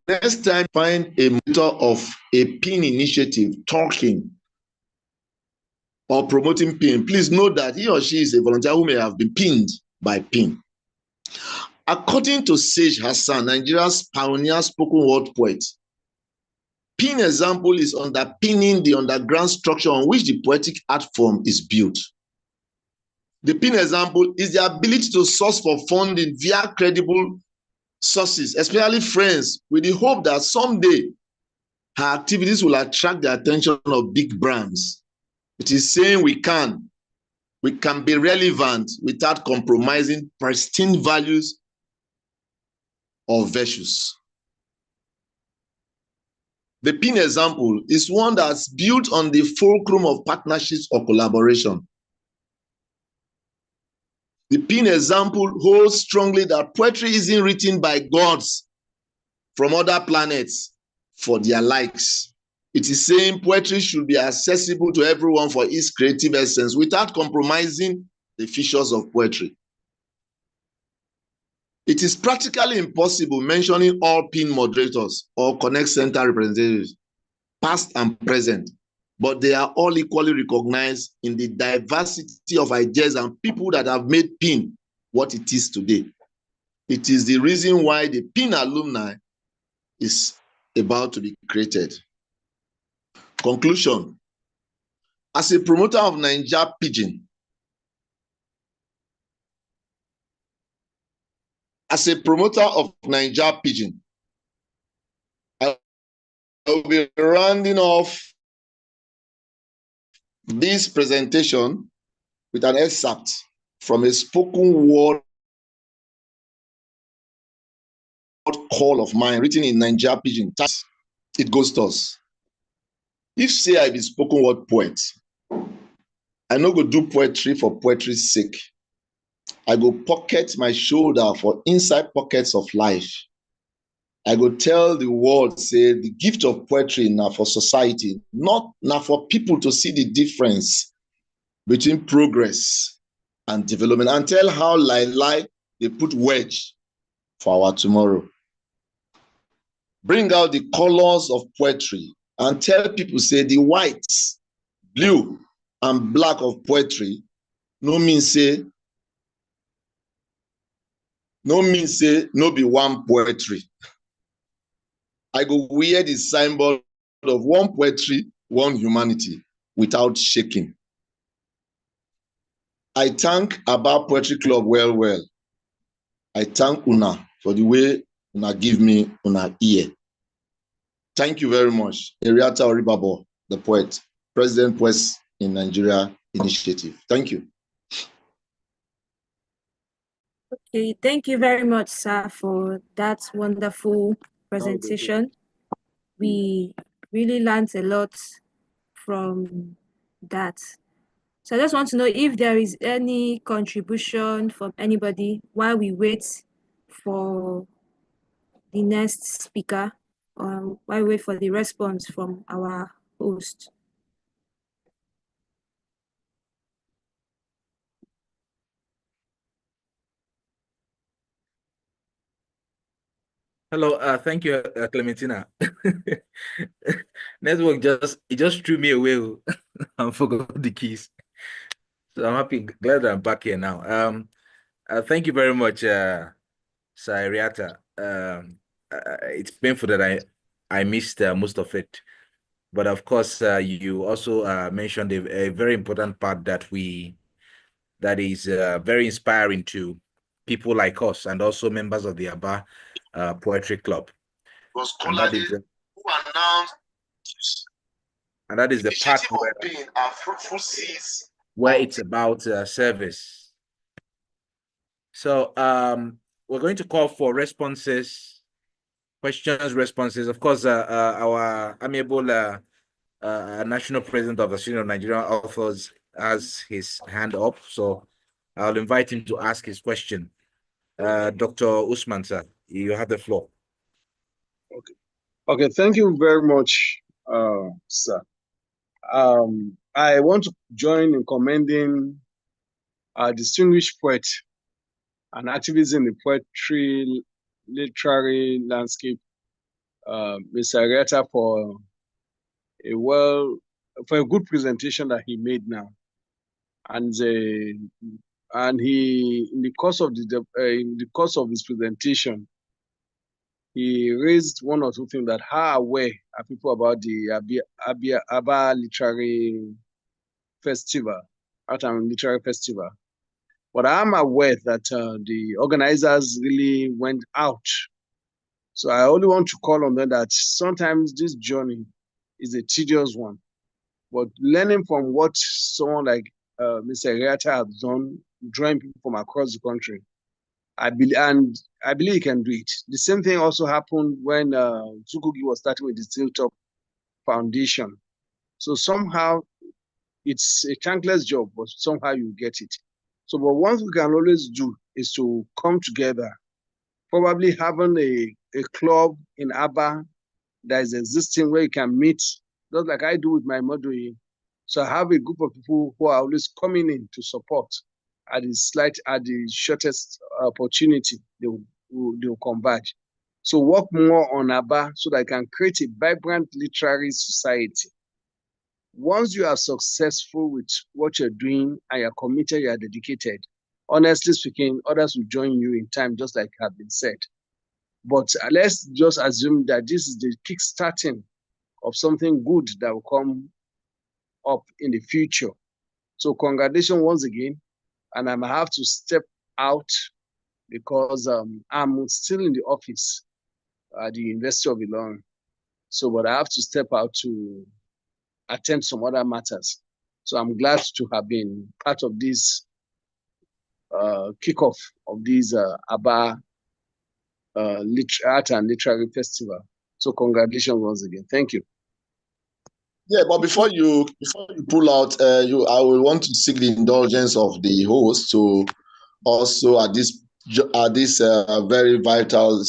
next time you find a moderator of a pin initiative talking or promoting pin, please know that he or she is a volunteer who may have been pinned by pin. According to Sage Hassan, Nigeria's pioneer spoken word poet, pin example is underpinning the underground structure on which the poetic art form is built. The pin example is the ability to source for funding via credible sources, especially friends, with the hope that someday her activities will attract the attention of big brands. It is saying we can be relevant without compromising pristine values or virtues. The pin example is one that's built on the fulcrum of partnerships or collaboration. The pin example holds strongly that poetry isn't written by gods from other planets for their likes. It is saying poetry should be accessible to everyone for its creative essence without compromising the features of poetry. It is practically impossible mentioning all pin moderators or Connect Center representatives, past and present, but they are all equally recognized in the diversity of ideas and people that have made pin what it is today. It is the reason why the pin alumni is about to be created. Conclusion. As a promoter of Naija Pidgin, I will be rounding off this presentation with an excerpt from a spoken word call of mine written in Naija Pidgin. It goes thus. If say I be spoken word poet, I no go do poetry for poetry's sake. I go pocket my shoulder for inside pockets of life. I go tell the world, say, the gift of poetry now for society, not now for people to see the difference between progress and development, and tell how lie they put wedge for our tomorrow. Bring out the colors of poetry and tell people, say, the whites, blue, and black of poetry no mean say no be one poetry. I go wear the symbol of one poetry, one humanity without shaking. I thank A.L.A.A.F Poetry Club well. I thank Una for the way Una give me Una ear. Thank you very much. Henrietta Oribabo, the poet, President Poets in Nigeria Initiative. Thank you. Okay, thank you very much, sir, for that wonderful presentation. We really learned a lot from that. So I just want to know if there is any contribution from anybody while we wait for the next speaker, while we wait for the response from our host. Hello, thank you, Clementina. Network just threw me away and forgot the keys. So I'm glad that I'm back here now. Thank you very much, Sairiata. It's painful that I missed most of it, but of course, you also mentioned a very important part that is very inspiring to people like us and also members of the A.L.A.A.F Poetry Club. Was And that is, who announced And that is the part where it's about service. So we're going to call for responses, questions, responses. Of course, our amiable national president of the Association of Nigerian Authors has his hand up. So I'll invite him to ask his question. Dr. Usman, sir, you have the floor. Okay, thank you very much, sir. I want to join in commending our distinguished poet and activist in the poetry literary landscape, Mr. A.L.A.A.F, for a good presentation that he made now, and he in the course of his presentation, he raised one or two things that how aware are people about the A.L.A.A.F Literary Festival, Art and Literary Festival. But I'm aware that the organizers really went out. So I only want to call on them that sometimes this journey is a tedious one. But learning from what someone like Mr. A.L.A.A.F has done, drawing people from across the country, I believe he can do it. The same thing also happened when Zukugi was starting with the Hilltop Foundation. So somehow it's a thankless job, but somehow you get it. So, but one thing we can always do is to come together, probably having a club in Aba that is existing where you can meet, just like I do with my mother. So I have a group of people who are always coming in to support at the shortest opportunity, they will converge. So work more on Aba so that I can create a vibrant literary society. Once you are successful with what you're doing and you're committed, you are dedicated, honestly speaking, others will join you in time, just like have been said. But let's just assume that this is the kickstarting of something good that will come up in the future. So congratulations once again, and I might have to step out because I'm still in the office at the University of Ilorin. So, but I have to step out to attend some other matters. So I'm glad to have been part of this kickoff of this A.L.A.A.F Art and Literary Festival. So congratulations once again. Thank you. Yeah, but before you pull out, I will want to seek the indulgence of the host to also at this very vital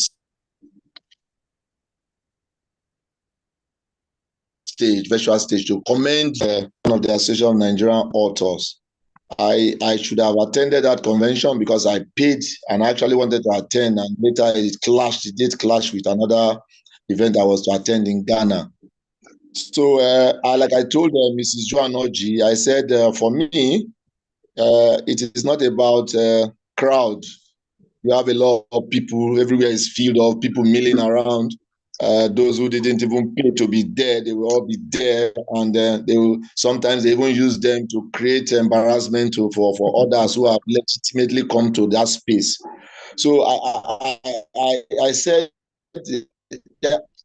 virtual stage, to commend one of the Association of Nigerian Authors. I should have attended that convention because I paid and I actually wanted to attend, and later it did clash with another event I was to attend in Ghana. So like I told Mrs. Joan Oji, I said for me, it is not about crowd. You have a lot of people, everywhere is filled of people milling around. Those who didn't even pay to be there, they will all be there, and they will sometimes they even use them to create embarrassment for others who have legitimately come to that space. So I said the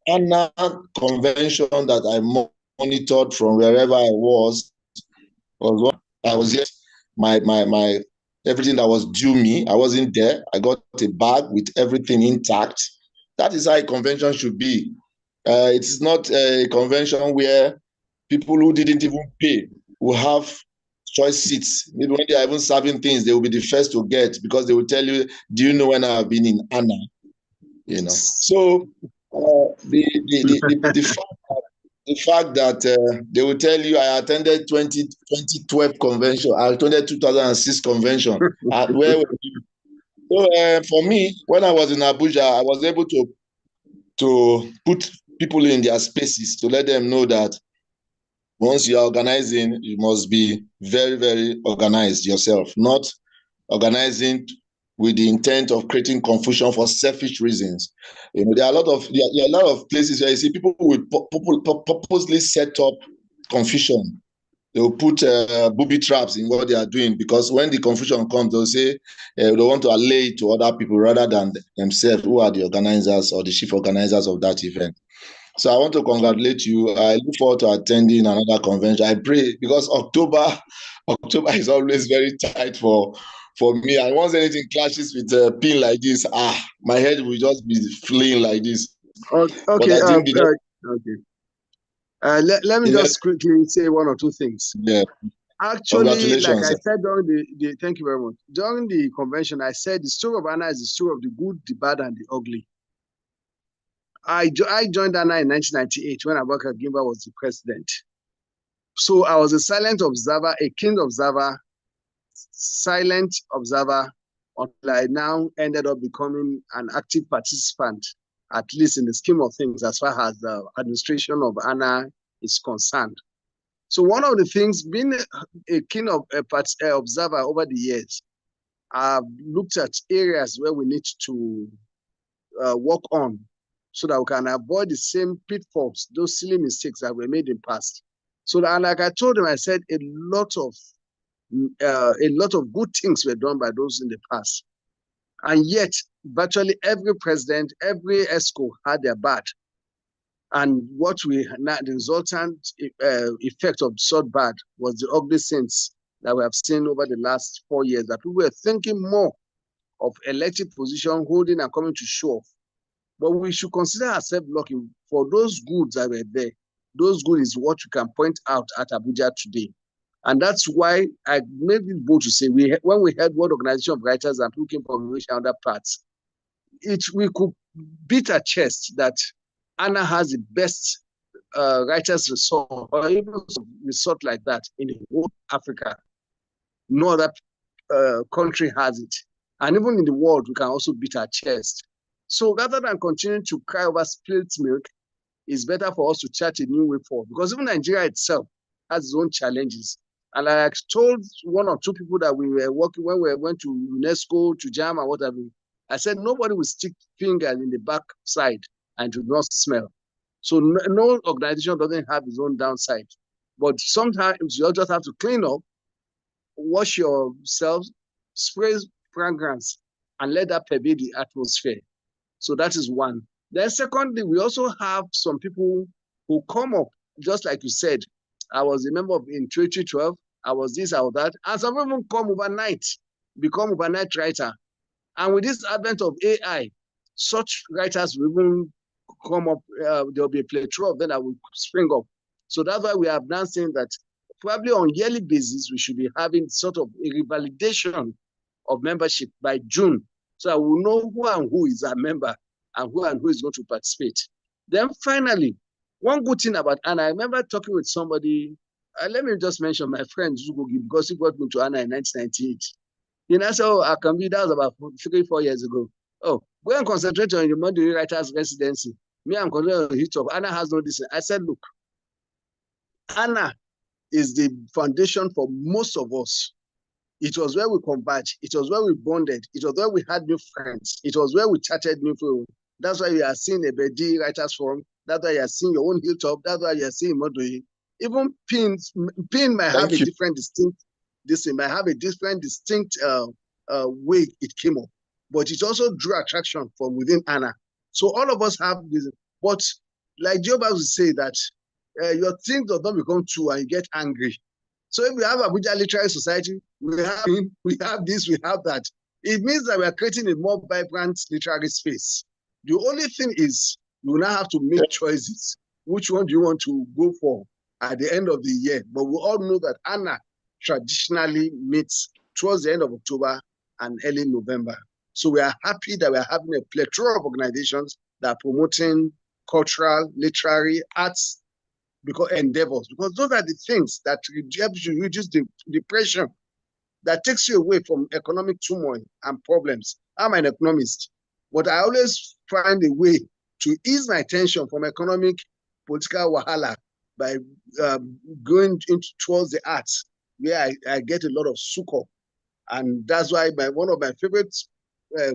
ANA convention that I monitored from wherever I was what I was yet my everything that was due me. I wasn't there. I got a bag with everything intact. That is how a convention should be. It is not a convention where people who didn't even pay will have choice seats. Maybe when they are even serving things, they will be the first to get, because they will tell you, "Do you know when I have been in ANA?" You know. So the fact that they will tell you, "I attended 2012 convention, I attended 2006 convention." Where were you? So for me, when I was in Abuja, I was able to put people in their spaces to let them know that once you are organizing, you must be very, very organized yourself, not organizing with the intent of creating confusion for selfish reasons. You know, there are a lot of places where you see people will purposely set up confusion. They will put booby traps in what they are doing, because when the confusion comes, they'll say they want to allay it to other people rather than themselves, who are the organizers or the chief organizers of that event. So I want to congratulate you. I look forward to attending another convention. I pray because October is always very tight for me. And once anything clashes with a pin like this, my head will just be fleeing like this. Okay. But I think Okay. Let me just quickly say one or two things. Yeah. Actually, like I said during the thank you very much. During the convention, I said the story of A.L.A.A.F is the story of the good, the bad, and the ugly. I joined A.L.A.A.F in 1998 when Abubakar Gimba was the president. So I was a silent observer, a keen observer, silent observer, until I now ended up becoming an active participant, at least in the scheme of things, as far as the administration of A.L.A.A.F is concerned. So one of the things, being a keen observer over the years, I've looked at areas where we need to work on so that we can avoid the same pitfalls, those silly mistakes that were made in the past. So that, like I told him, I said a lot of good things were done by those in the past. And yet, virtually every president, every ESCO had their bad. And what the resultant effect of so bad was the ugly sins that we have seen over the last 4 years, that people were thinking more of elected position, holding and coming to show off. But we should consider ourselves lucky for those goods that were there. Those goods is what you can point out at Abuja today. And that's why I made it bold to say, when we had World Organization of Writers and people came from other parts, we could beat our chest that A.L.A.A.F has the best writers resort, or even resort like that in the whole Africa. No other country has it. And even in the world, we can also beat our chest. So rather than continuing to cry over spilled milk, it's better for us to chart a new way forward. Because even Nigeria itself has its own challenges. And I told one or two people that we were working, when we went to UNESCO, to JAM and whatever, I said, nobody will stick fingers in the back side and do not smell. So no organization doesn't have its own downside. But sometimes you just have to clean up, wash yourself, spray fragrance, and let that pervade the atmosphere. So that is one. Then secondly, we also have some people who come up, just like you said, I was a member in 2012, I was this, I was that, and some people come overnight, become overnight writer. And with this advent of AI, such writers will even come up, there'll be a plethora of them that will spring up. So that's why we have now seen that probably on yearly basis, we should be having sort of a revalidation of membership by June. So I will know who and who is a member and who is going to participate. Then finally, one good thing about A.L.A.A.F, I remember talking with somebody, let me just mention my friend Zugogi, because he got me to A.L.A.A.F in 1998. You know, so I can be, that was about 3-4 years ago. Oh, go and concentrate on the Monday writers residency. Me, I'm concentrating on the hit of A.L.A.A.F has no this. I said, look, A.L.A.A.F is the foundation for most of us. It was where we converged. It was where we bonded. It was where we had new friends. It was where we chatted new people. That's why you are seeing a BD Writers Forum. That's why you are seeing your own Hilltop. That's why you are seeing Modoi. Even Pin might have a different distinct, might have a different distinct way it came up. But it also drew attraction from within A.L.A.A.F. So all of us have this. But like Job would say that your things does not become true and you get angry. So if we have Abuja Literary Society, we have this, we have that. It means that we are creating a more vibrant literary space. The only thing is, you now have to make choices. Which one do you want to go for at the end of the year? But we all know that A.L.A.A.F traditionally meets towards the end of October and early November. So we are happy that we are having a plethora of organizations that are promoting cultural, literary, arts, endeavors, because those are the things that help you reduce the depression that takes you away from economic turmoil and problems. I'm an economist, but I always find a way to ease my tension from economic, political wahala by going towards the arts, where I get a lot of succor. And that's why one of my favorite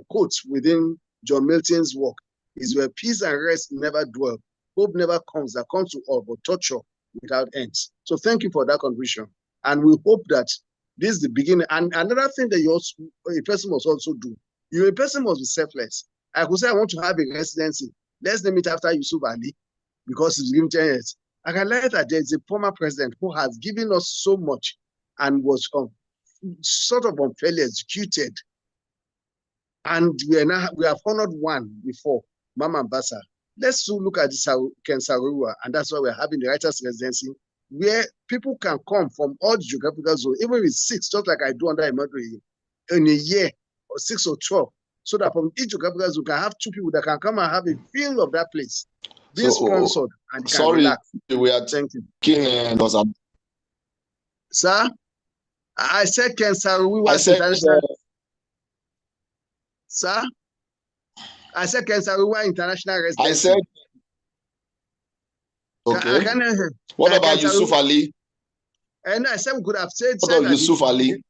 quotes within John Milton's work is, where peace and rest never dwell, hope never comes, that comes to all but torture without ends. So thank you for that contribution. And we hope that this is the beginning. And another thing that a person must also do, a person must be selfless. I could say, I want to have a residency. Let's name it after Yusuf Ali. because he's given 10 years. I can let that there's a former president who has given us so much and was sort of unfairly executed. And we have honored one before, Mama Basa. Let's look at this Ken Sarua, and that's why we're having the writers' residency, where people can come from all the geographical zones, even if it's 6, just like I do under Imadri, in a year, or 6 or 12, so that from each geographical zone, we can have 2 people that can come and have a feel of that place, being sponsored, and can relax. We are thinking, sir, I said Ken Sarua. I said, sir, I said Ken Sarua International Residency. I said, okay. What about Yusuf Ali? And I said we could have said. What about Yusuf Ali?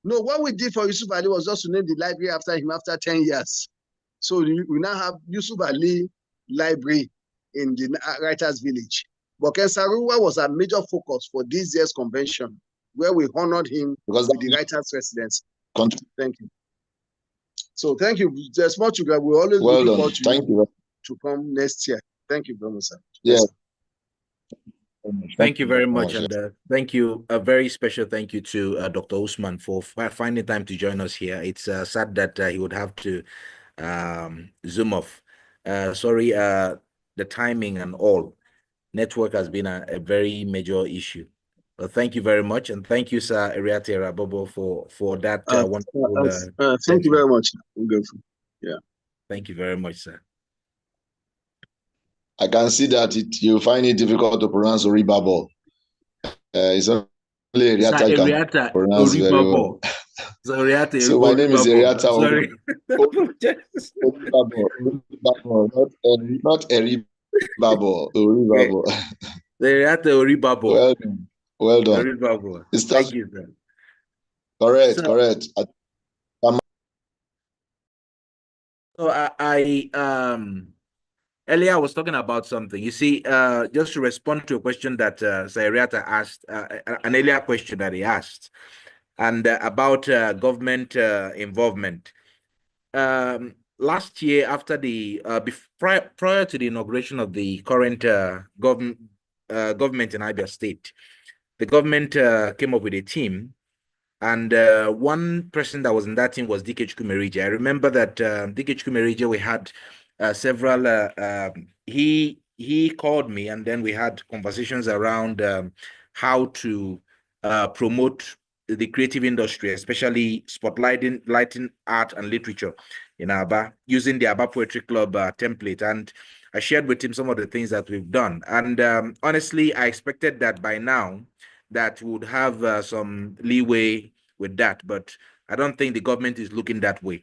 No, what we did for Yusuf Ali was just to name the library after him after 10 years. So we now have Yusuf Ali Library in the Writers Village. But Ken Sarua was a major focus for this year's convention, where we honored him with the Writers' Residency. Thank you. So thank you. There's much to go. We're always looking forward to you to come next year. Thank you very much, sir. Yeah. Thank you very much, and thank you. A very special thank you to Dr. Usman for finding time to join us here. It's sad that he would have to Zoom off. Sorry, the timing and all. Network has been a very major issue. Thank you very much, and thank you, Sir A.L.A.A.F for that wonderful. Thank you very much. Yeah. Thank you very much, sir. I can see that you find it difficult to pronounce Oribabo. It's only A.L.A.A.F you can pronounce very well. So my name is A.L.A.A.F. Sorry. Not Oribabo. Oribabo. A.L.A.A.F Oribabo. Well done. Oribabo. Thank you, sir. Correct. So earlier I was talking about something. You see, just to respond to a question that Sayariata asked, an earlier question that he asked, and about government involvement. Last year, after the prior to the inauguration of the current government in Abia State, the government came up with a team. And one person that was in that team was D.K. Chukwumerije. I remember that D.K. Chukwumerije, we had several, he called me, and then we had conversations around how to promote the creative industry, especially lighting art and literature in Aba, using the Aba Poetry Club template. And I shared with him some of the things that we've done. And honestly, I expected that by now, that would have some leeway with that, but I don't think the government is looking that way.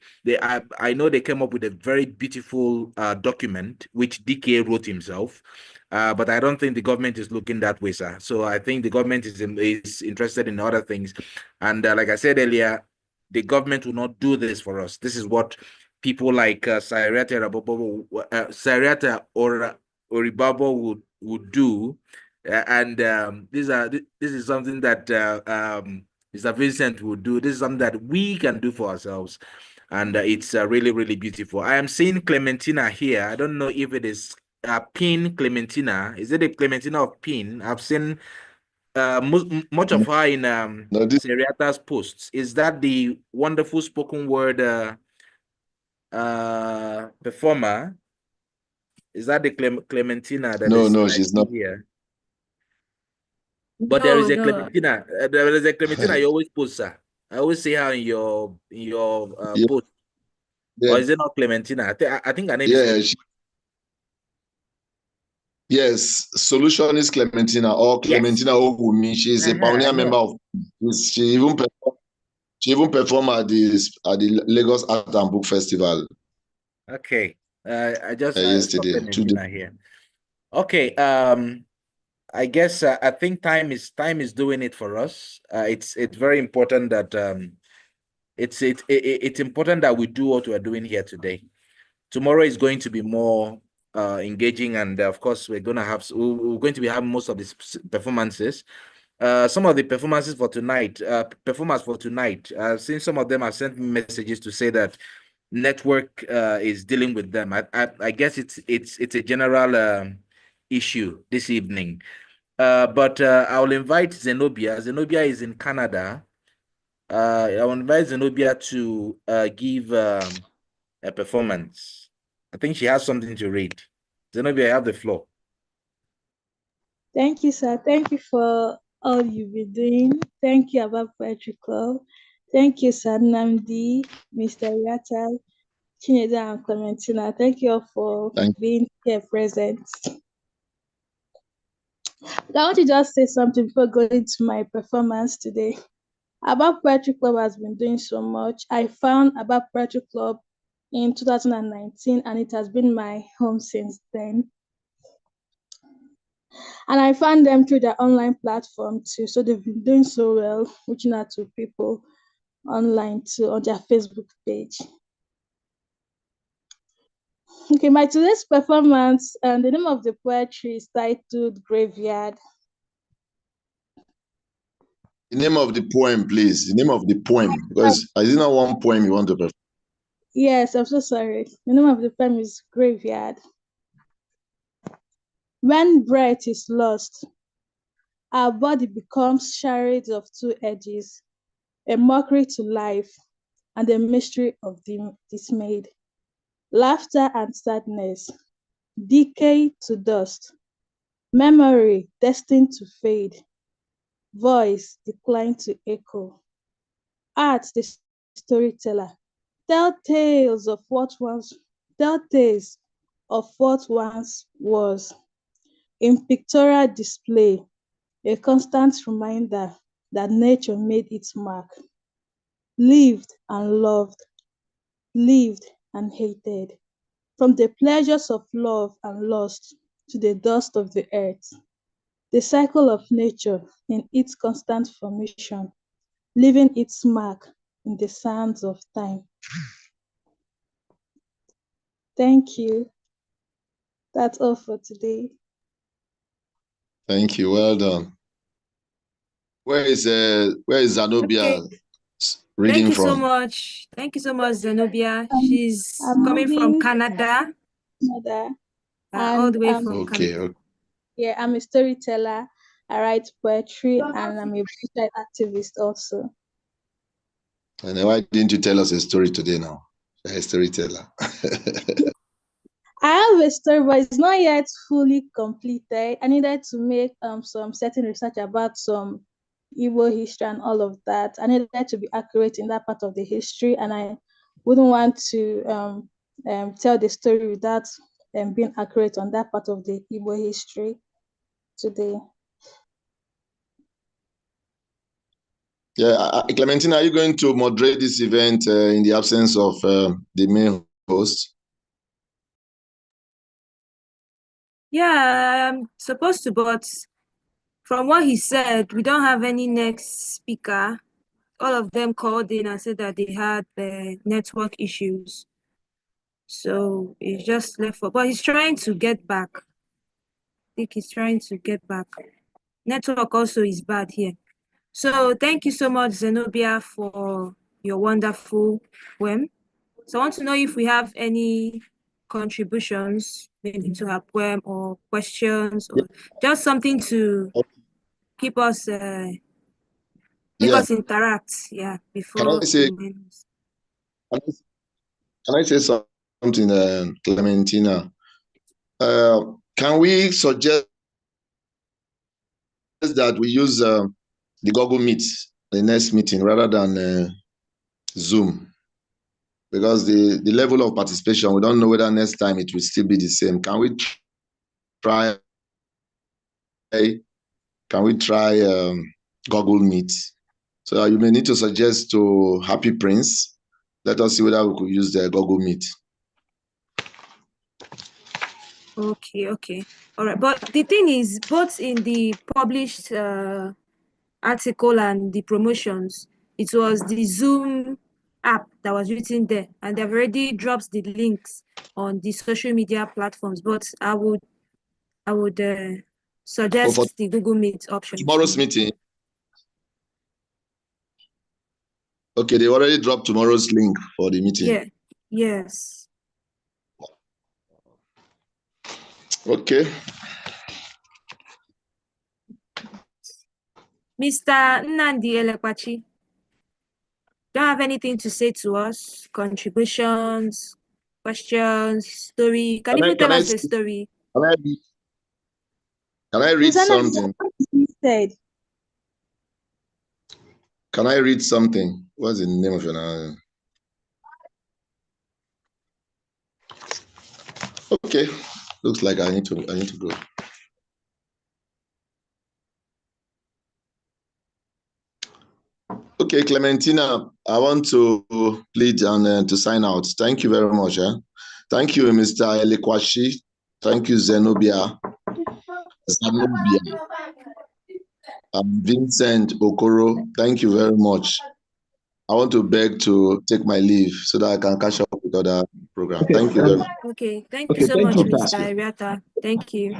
I know they came up with a very beautiful document, which DK wrote himself, but I don't think the government is looking that way, sir. So I think the government is interested in other things. And like I said earlier, the government will not do this for us. This is what people like Sayariata or Oribabo would do. And this is something that Mr. Vincent would do. This is something that we can do for ourselves, and it's really, really beautiful. I am seeing Clementina here. I don't know if it is Pin Clementina. Is it a Clementina of Pin? I've seen much of her in Seriata's posts. Is that the wonderful spoken word performer? Is that the Clementina that No, she's not here? But there is a Clementina. There is a Clementina you always post, sir. I always see her in your post. Yeah. Or is it not Clementina? I think her name is yes, Solution is Clementina or Clementina Ogumi. She is a pioneer member of. She even performed at the Lagos Art and Book Festival. Okay, I just yesterday. Clementina here. Okay, I guess I think time is doing it for us. It's very important that it's important that we do what we're doing here today. Tomorrow is going to be more engaging, and of course we're going to be having most of these performances. Some of the performances for tonight, since some of them have sent me messages to say that network is dealing with them. I guess it's a general issue this evening. But I'll invite Zenobia. Zenobia is in Canada. I'll invite Zenobia to give a performance. I think she has something to read. Zenobia, you have the floor. Thank you, sir. Thank you for all you've been doing. Thank you, A.L.A.A.F Poetry Club. Thank you, Sir Namdi, Mr. Yatal, Chineda, and Clementina. Thank you all for being here present. I want to just say something before going to my performance today. A.L.A.A.F Poetry Club has been doing so much. I found A.L.A.A.F Poetry Club in 2019, and it has been my home since then. And I found them through their online platform too. So they've been doing so well, reaching out to people online too on their Facebook page. Okay, my today's performance, and the name of the poetry is titled Graveyard. The name of the poem, please. The name of the poem, because is it not one poem you want to perform? Yes, I'm so sorry. The name of the poem is Graveyard. When breath is lost, our body becomes charades of two edges, a mockery to life and a mystery of dismayed. Laughter and sadness, decay to dust, memory destined to fade, voice declined to echo. Art, the storyteller, tell tales of what once was. In pictorial display, a constant reminder that nature made its mark, lived and loved, lived and hated, from the pleasures of love and lust to the dust of the earth, the cycle of nature in its constant formation, leaving its mark in the sands of time. Thank you. That's all for today. Thank you. Well done. Where is Zenobia reading Thank you from? so much. Thank you so much, Zenobia. She's coming from Canada. All the way from Canada. Okay. Yeah, I'm a storyteller. I write poetry, and I'm a visual activist also. And why didn't you tell us a story today now? A storyteller. I have a story, but it's not yet fully completed. I needed to make some certain research about some Igbo history and all of that. I needed to be accurate in that part of the history, and I wouldn't want to tell the story without being accurate on that part of the Igbo history today. Yeah, Clementina, are you going to moderate this event in the absence of the main host? Yeah, I'm supposed to, but from what he said, we don't have any next speaker. All of them called in and said that they had network issues. So he's just left for, but he's trying to get back. I think he's trying to get back. Network also is bad here. So thank you so much, Zenobia, for your wonderful poem. So I want to know if we have any contributions maybe to her poem or questions or just something to keep us make us interact, before Can I say something, Clementina? Can we suggest that we use the Google Meet, the next meeting, rather than Zoom? Because the level of participation, we don't know whether next time it will still be the same. Can we try Google Meet? So you may need to suggest to Happy Prince. Let us see whether we could use the Google Meet. Okay. All right. But the thing is, both in the published article and the promotions, it was the Zoom app that was written there, and they've already dropped the links on the social media platforms. But I would suggest the Google Meet option. Tomorrow's meeting. Okay, they already dropped tomorrow's link for the meeting. Yeah. Yes. Okay. Mr. Nnamdi Elekwachi, do you have anything to say to us? Contributions, questions, story? You can even tell us a story. Can I read something? Said. Can I read something? What's the name of your name? Okay. Looks like I need to go. Okay, Clementina, I want to plead and to sign out. Thank you very much. Thank you, Mr. Elekwashi. Thank you, Zenobia. Vincent Okoro. Thank you very much. I want to beg to take my leave so that I can catch up with other programs. Okay, thank you very much. Okay, thank you so much, Mr. A.L.A.A.F. Thank you.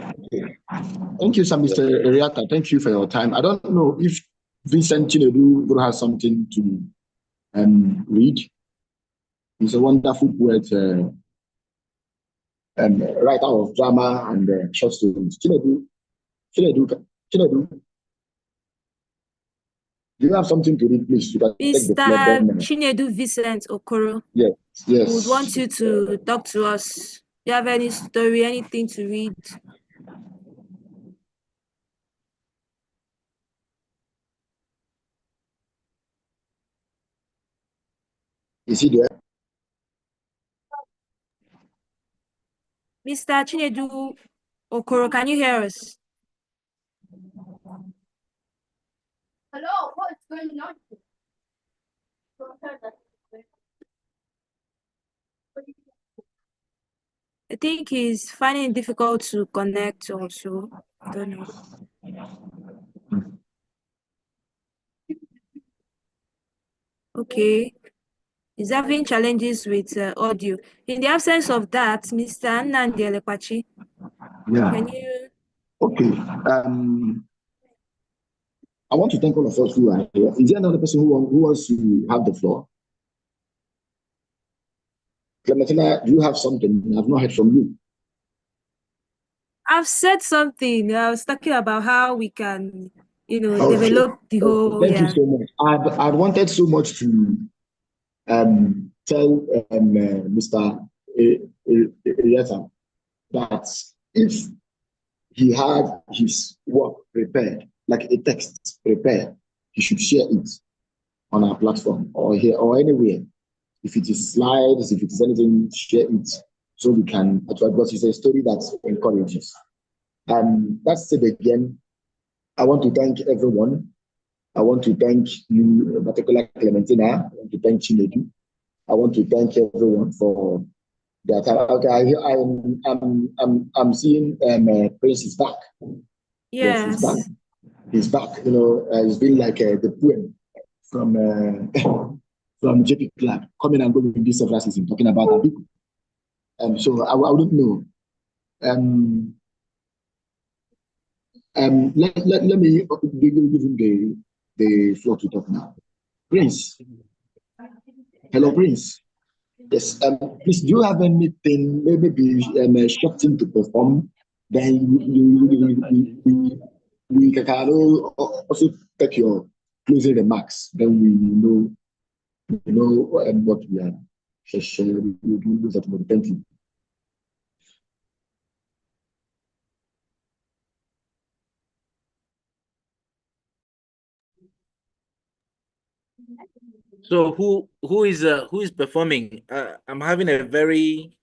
Thank you, sir, Mr. A.L.A.A.F. Thank you for your time. I don't know if Vincent Chinedu will have something to read. He's a wonderful poet, writer of drama and short stories. Chinedu, do you have something to read, please? You can take the floor. Chinedu Vincent Okoro. Yes. We would want you to talk to us. Do you have any story, anything to read? Is he there? Mr. Chinedu Okoro, can you hear us? Hello, what's going on? I think he's finding it difficult to connect also. I don't know. Okay. He's having challenges with audio. In the absence of that, Mr. Nnamdi Elekwachi, can you? Okay. I want to thank all of us who are here. Is there another person who wants to have the floor? Clementina, do you have something? I've not heard from you. I've said something. I was talking about how we can, develop the whole. Thank you so much. I'd wanted so much to tell Mr. A.L.A.A.F. that if he had his work prepared, like a text prepared, he should share it on our platform or here or anywhere. If it is slides, if it is anything, share it so we can, because it's a story that encourages. That's it again. I want to thank everyone. I want to thank you, in particular Clementina. I want to thank Chinedu. I want to thank everyone for that. Okay, I'm seeing Prince is back. Yes, he's back. He's back. It's been like the poem from from JP Club coming and going in this several season talking about Abiku. So I wouldn't know. Let me give him the floor to talk now. Prince. Hello, Prince. Yes. Please, do you have anything, maybe short thing to perform? Then we can also take your closing remarks. Then we know what we are sharing. We do that. Thank you. So who is performing? I'm having a very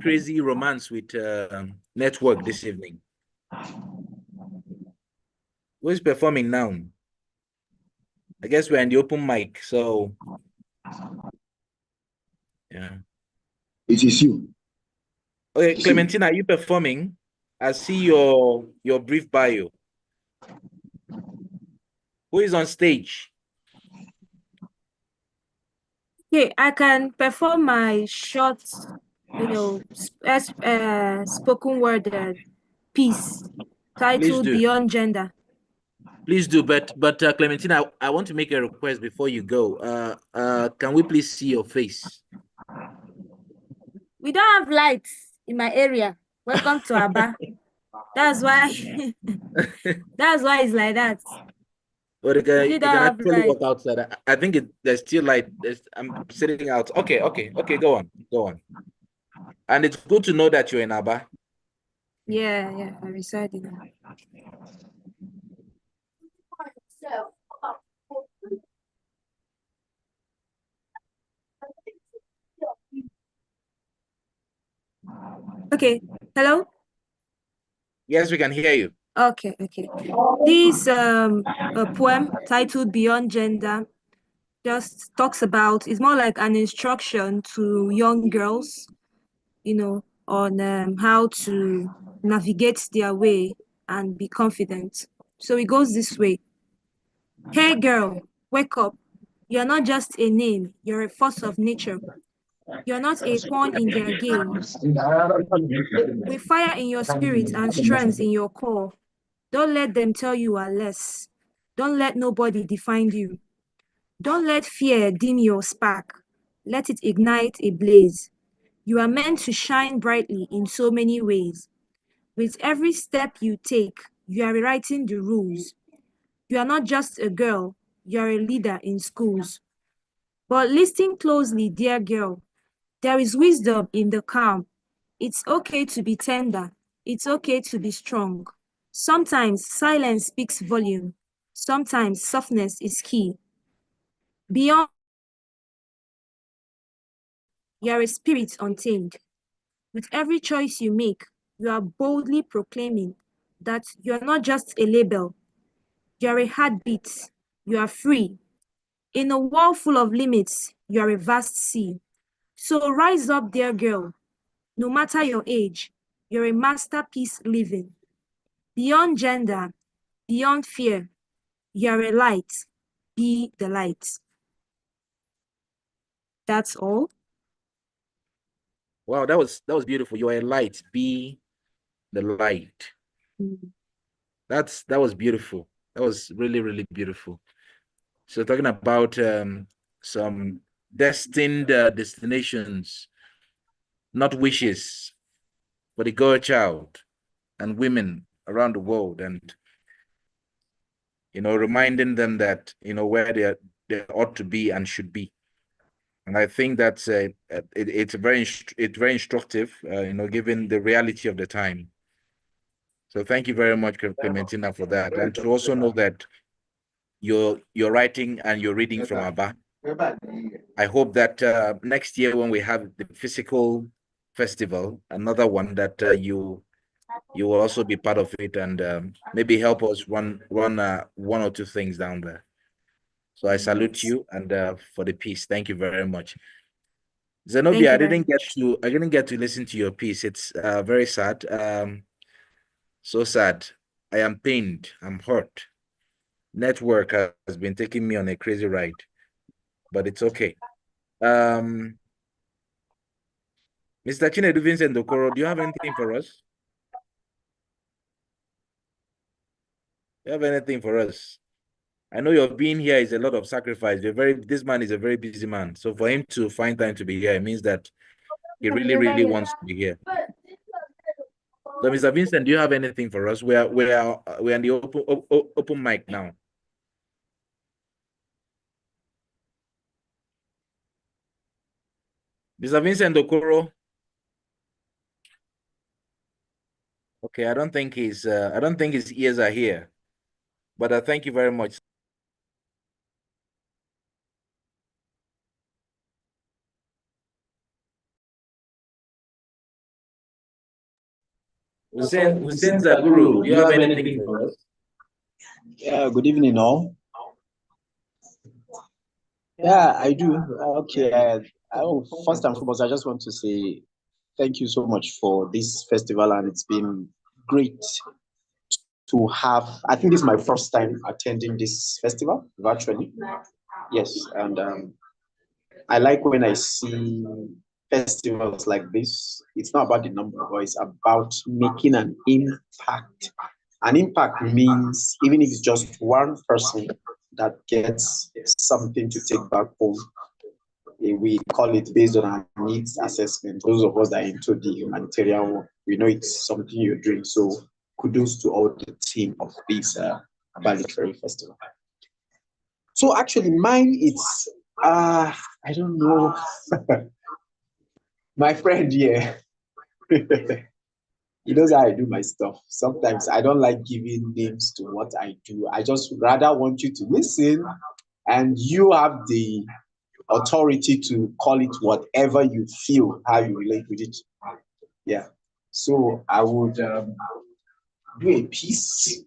crazy romance with network this evening. Who is performing now? I guess we're in the open mic, so yeah. It is you. Okay, Clementina, are you performing? I see your brief bio. Who is on stage? Okay, I can perform my short, spoken word piece titled Beyond Gender. Please do, but Clementina, I want to make a request before you go. Can we please see your face? We don't have lights in my area. Welcome to Aba. That's why it's like that. Or You you did can have actually light. walk outside. I think there's still light. I'm sitting out. Okay, okay, okay. Go on, go on. And it's good to know that you're in Aba. Yeah, I reside in Aba. Okay, hello? Yes, we can hear you. Okay. This a poem titled Beyond Gender just talks about, it's more like an instruction to young girls, on how to navigate their way and be confident. So it goes this way. Hey girl, wake up. You're not just a name, you're a force of nature. You're not a pawn in their game. With fire in your spirit and strength in your core, don't let them tell you are less. Don't let nobody define you. Don't let fear dim your spark. Let it ignite a blaze. You are meant to shine brightly in so many ways. With every step you take, you are rewriting the rules. You are not just a girl, you are a leader in schools. But listen closely, dear girl. There is wisdom in the calm. It's okay to be tender. It's okay to be strong. Sometimes silence speaks volume. Sometimes softness is key. Beyond, you are a spirit untamed. With every choice you make, you are boldly proclaiming that you are not just a label, you are a heartbeat, you are free. In a world full of limits, you are a vast sea. So rise up, dear girl. No matter your age, you're a masterpiece living. Beyond gender, beyond fear, you're a light. Be the light. That's all. Wow, that was beautiful. You are a light. Be the light. Mm. That was beautiful. That was really, really beautiful. So talking about some destined destinations, not wishes, for the girl child and women around the world, and reminding them that where they ought to be and should be. And I think that's it's very instructive, given the reality of the time. So thank you very much, Clementina, for that, and to also know that you're writing and you're reading from Aba. I hope that next year when we have the physical festival, another one, that you will also be part of it, and maybe help us run one or two things down there. So I salute you, and for the piece, thank you very much. Thank Zenobia, you very much. I didn't get to listen to your piece. It's very sad. So sad. I am pained. I'm hurt. Network has been taking me on a crazy ride, but it's okay. Mr. Chinedu Vincent Okoro, do you have anything for us? Do you have anything for us? I know your being here is a lot of sacrifice. This man is a very busy man. So for him to find time to be here, it means that he really, really wants to be here. So, Mr. Vincent, do you have anything for us? We're in the open mic now. Mr. Vincent Okoro. Okay, I don't think his ears are here. But thank you very much. Hussein Zaguru, do you have anything for us? Yeah, good evening, all. Yeah, I do. Okay. First and foremost, I just want to say thank you so much for this festival, and it's been great to have. I think this is my first time attending this festival virtually. Yes, and I like when I see festivals like this. It's not about the number, but it's about making an impact. An impact means even if it's just one person that gets something to take back home, we call it based on our needs assessment. Those of us that are into the humanitarian work, we know it's something you're doing. So kudos to all the team of this Aba Literary Festival. So actually mine it's I don't know. My friend here. He knows how I do my stuff. Sometimes I don't like giving names to what I do. I just rather want you to listen and you have the authority to call it whatever you feel, how you relate with it. Yeah. So I would do a piece.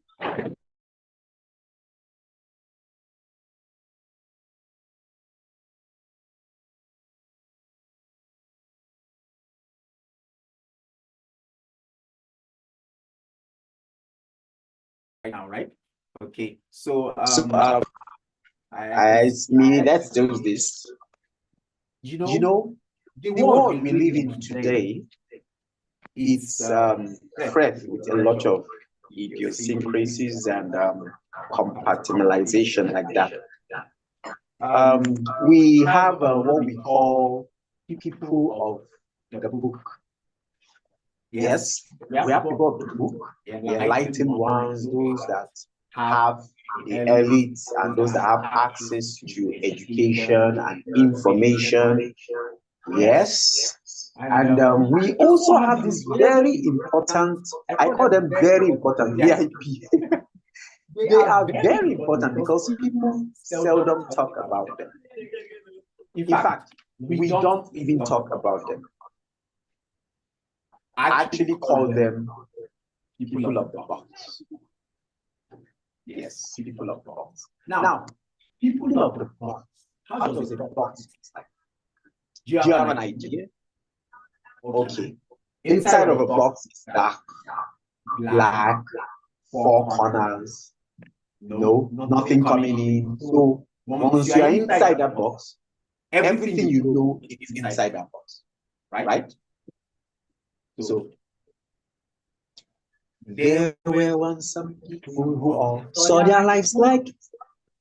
Now, right? Okay. So it's me. Let's do this. You know, the world we live in today, it's fraught with a lot of idiosyncrasies and compartmentalization like that. We have what we call people of the book. Yes, we have people of the book, the enlightened ones, those that have the elites and those that have access to education and information. Yes. And we also have this very important, I call them very important VIP. They are very important because people seldom talk about them. In fact, we don't even talk about them. I actually call them people of the box. Yes, people of the box. Now, people of the box, how does the box look like? Do you have an idea? Okay. Inside of a box is dark, black, four corners, no, nothing coming in. So once you are inside that box, everything you know is inside that box, right? So there were once some people who all saw their lives like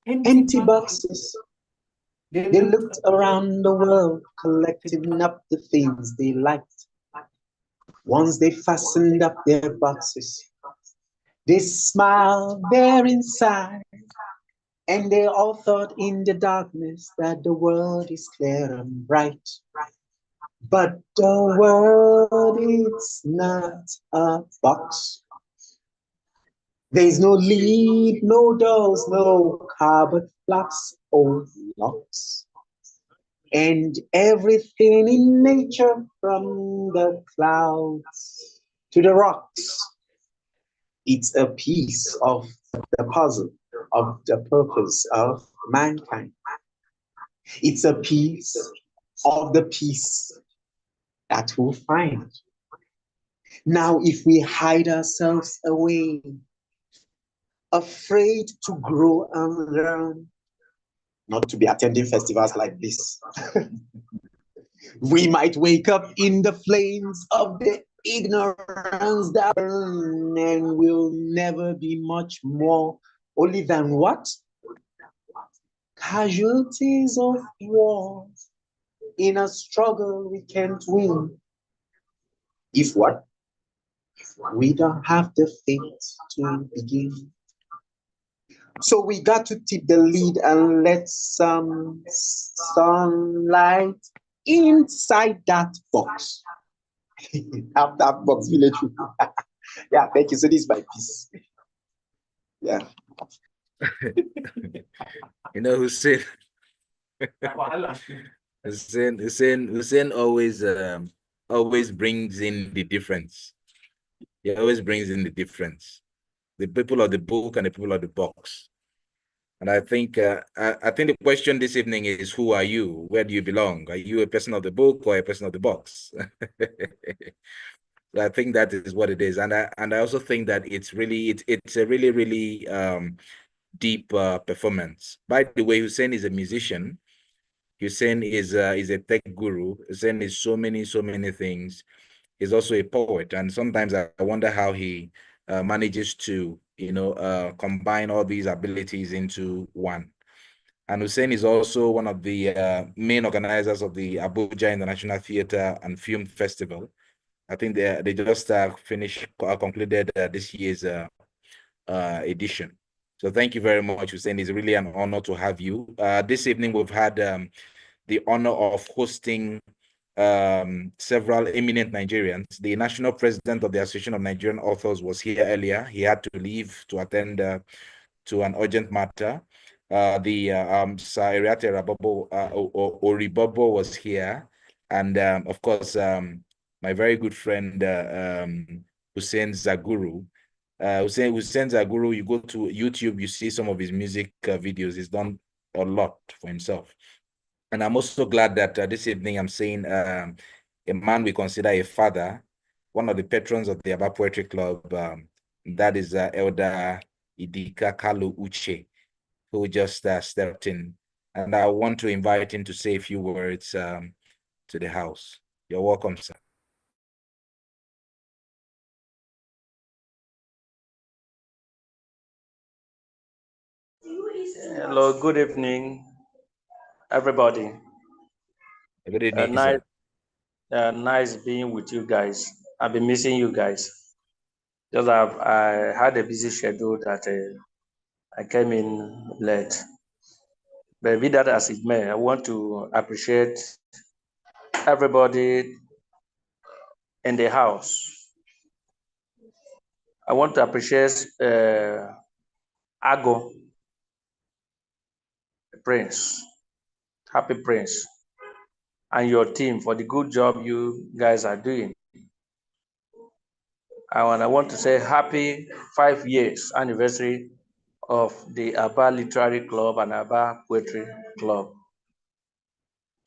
empty boxes. They looked around the world, collecting up the things they liked. Once they fastened up their boxes, they smiled there inside, and they all thought in the darkness that the world is clear and bright. But the world is not a box. There's no lid, no doors, no cupboard flaps or locks. And everything in nature, from the clouds to the rocks, it's a piece of the puzzle of the purpose of mankind. It's a piece of the peace that we'll find. Now, if we hide ourselves away, afraid to grow and learn, not to be attending festivals like this, we might wake up in the flames of the ignorance that burn, and will never be much more only than what? Casualties of war. In a struggle we can't win. If what? We don't have the faith to begin. So we got to tip the lead and let some sunlight inside that box. Have that box, village. Yeah, thank you. So this is my piece. Yeah. You know, Hussein. Hussein always brings in the difference. He always brings in the difference. The people of the book and the people of the box. And I think I think the question this evening is, who are you? Where do you belong? Are you a person of the book or a person of the box? I think that is what it is. And I also think that it's a really deep performance. By the way, Hussein is a musician. Hussein is a tech guru. Hussein is so many things. He's also a poet, and sometimes I wonder how he manages to combine all these abilities into one. And Hussein is also one of the main organizers of the Abuja International Theatre and Film Festival. I think they just concluded this year's edition. So thank you very much, Hussein. It's really an honor to have you. This evening, we've had the honor of hosting several eminent Nigerians. The national president of the Association of Nigerian Authors was here earlier. He had to leave to attend to an urgent matter. Sir Eriate Oribobo was here. And of course, my very good friend, Hussein Zaguru. Hussein Zaguru, you go to YouTube, you see some of his music videos. He's done a lot for himself. And I'm also glad that this evening I'm seeing a man we consider a father, one of the patrons of the A.L.A.A.F Poetry Club, that is Elder Idika Kalu Uche, who just stepped in. And I want to invite him to say a few words to the house. You're welcome, sir. Hello, good evening, everybody. Good evening, nice being with you guys. I've been missing you guys. Just I had a busy schedule that I came in late. But be that as it may, I want to appreciate everybody in the house. I want to appreciate Ago, Prince, Happy Prince, and your team for the good job you guys are doing. And I want to say happy 5 years anniversary of the A.L.A.A.F Literary Club and A.L.A.A.F Poetry Club.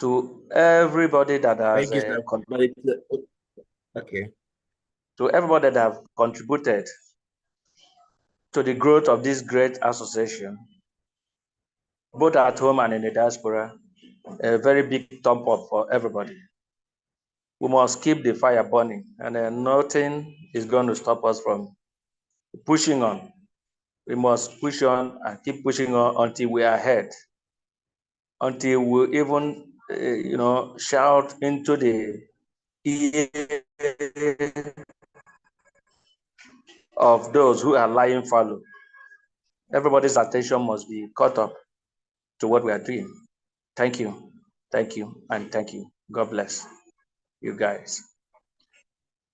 To everybody that has Thank you, sir. Okay. To everybody that have contributed to the growth of this great association, both at home and in the diaspora, a very big thumb up for everybody. We must keep the fire burning, and nothing is going to stop us from pushing on. We must push on and keep pushing on until we are ahead, until we even, shout into the ear of those who are lying fallow. Everybody's attention must be caught up to what we are doing. Thank you, and thank you. God bless you guys.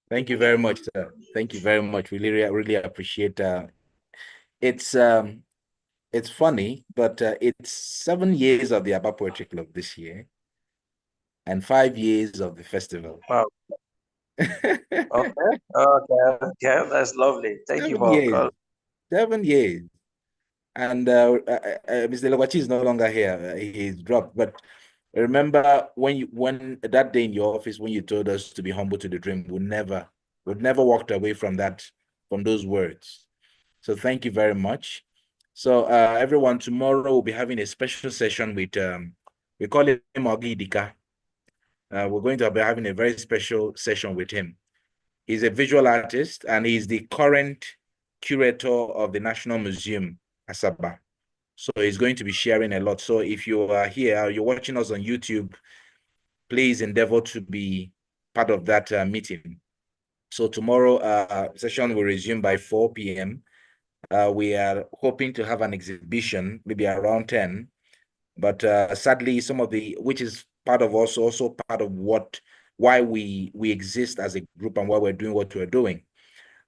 Thank you very much, sir. Thank you very much. We really appreciate it's funny, but it's 7 years of the A.L.A.A.F Poetry Club this year and 5 years of the festival. Wow. Okay, that's lovely. Thank you for calling. 7 years. And Mr. Lowachi is no longer here. He's dropped. But remember when that day in your office when you told us to be humble to the dream, we'd never walked away from those words. So thank you very much. So everyone, tomorrow we'll be having a special session with we call him Ogi Idika. We're going to be having a very special session with him. He's a visual artist and he's the current curator of the National Museum, Asaba. So he's going to be sharing a lot. So if you are here, you're watching us on YouTube, please endeavor to be part of that meeting. So tomorrow session will resume by 4 p.m. We are hoping to have an exhibition maybe around 10, but sadly, which is part of also part of why we exist as a group and why we're doing what we're doing.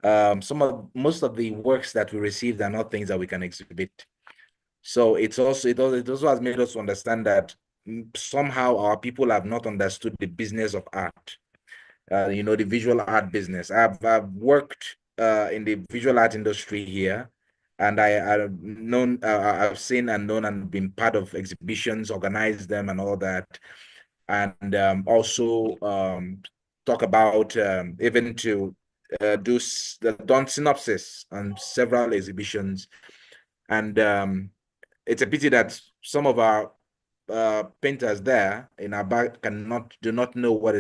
Most of the works that we received are not things that we can exhibit. So it also has made us understand that somehow our people have not understood the business of art. The visual art business. I've worked in the visual art industry here, and I've seen and known and been part of exhibitions, organized them, and all that, and also talk about even to done synopsis on several exhibitions, and it's a pity that some of our painters there in our back do not know what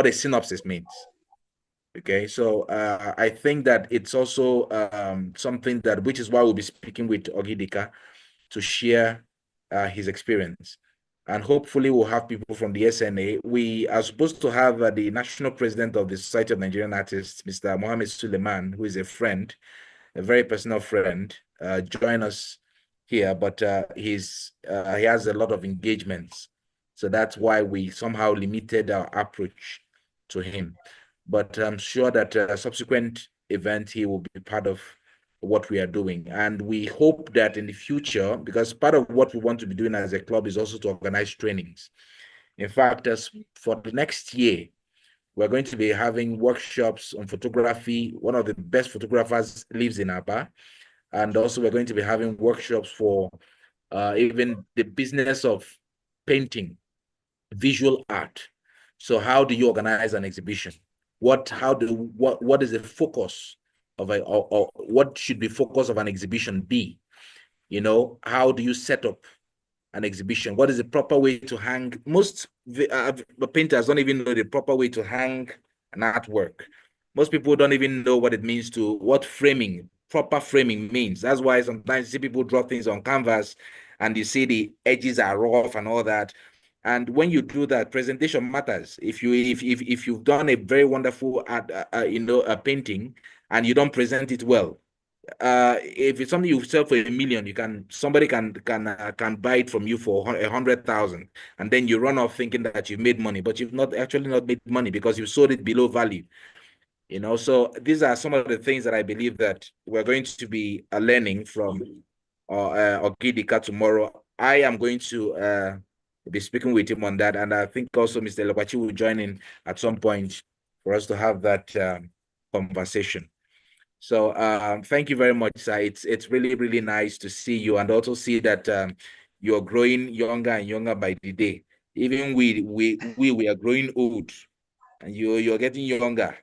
a synopsis means. Okay, so I think that it's also something which is why we'll be speaking with Ogidika to share his experience. And hopefully we'll have people from the SNA. We are supposed to have the national president of the Society of Nigerian Artists, Mr. Mohammed Suleiman, who is a friend. a very personal friend, join us here, but he has a lot of engagements. So that's why we somehow limited our approach to him. But I'm sure that subsequent event he will be part of what we are doing. And we hope that in the future, because part of what we want to be doing as a club is also to organize trainings. In fact, as for the next year, we're going to be having workshops on photography. One of the best photographers lives in A.L.A.A.F. And also we're going to be having workshops for even the business of painting, visual art. So how do you organize an exhibition? What is the focus of or what should the focus of an exhibition be? You know, how do you set up an exhibition? What is the proper way to hang? Most painters don't even know the proper way to hang an artwork. Most people don't even know what it means to what proper framing means. That's why sometimes you see people draw things on canvas and you see the edges are rough and all that. And when you do that, presentation matters. If you've done a very wonderful art, a painting, and you don't present it well, if it's something you sell for $1 million, somebody can buy it from you for 100,000, and then you run off thinking that you've made money, but you've not made money because you sold it below value. So these are some of the things that I believe that we're going to be learning from Ogidika tomorrow. I am going to be speaking with him on that, and I think also Mr. Lokwachi will join in at some point for us to have that conversation. So thank you very much, sir. It's really, really nice to see you and also see that you're growing younger and younger by the day. Even we are growing old and you're getting younger.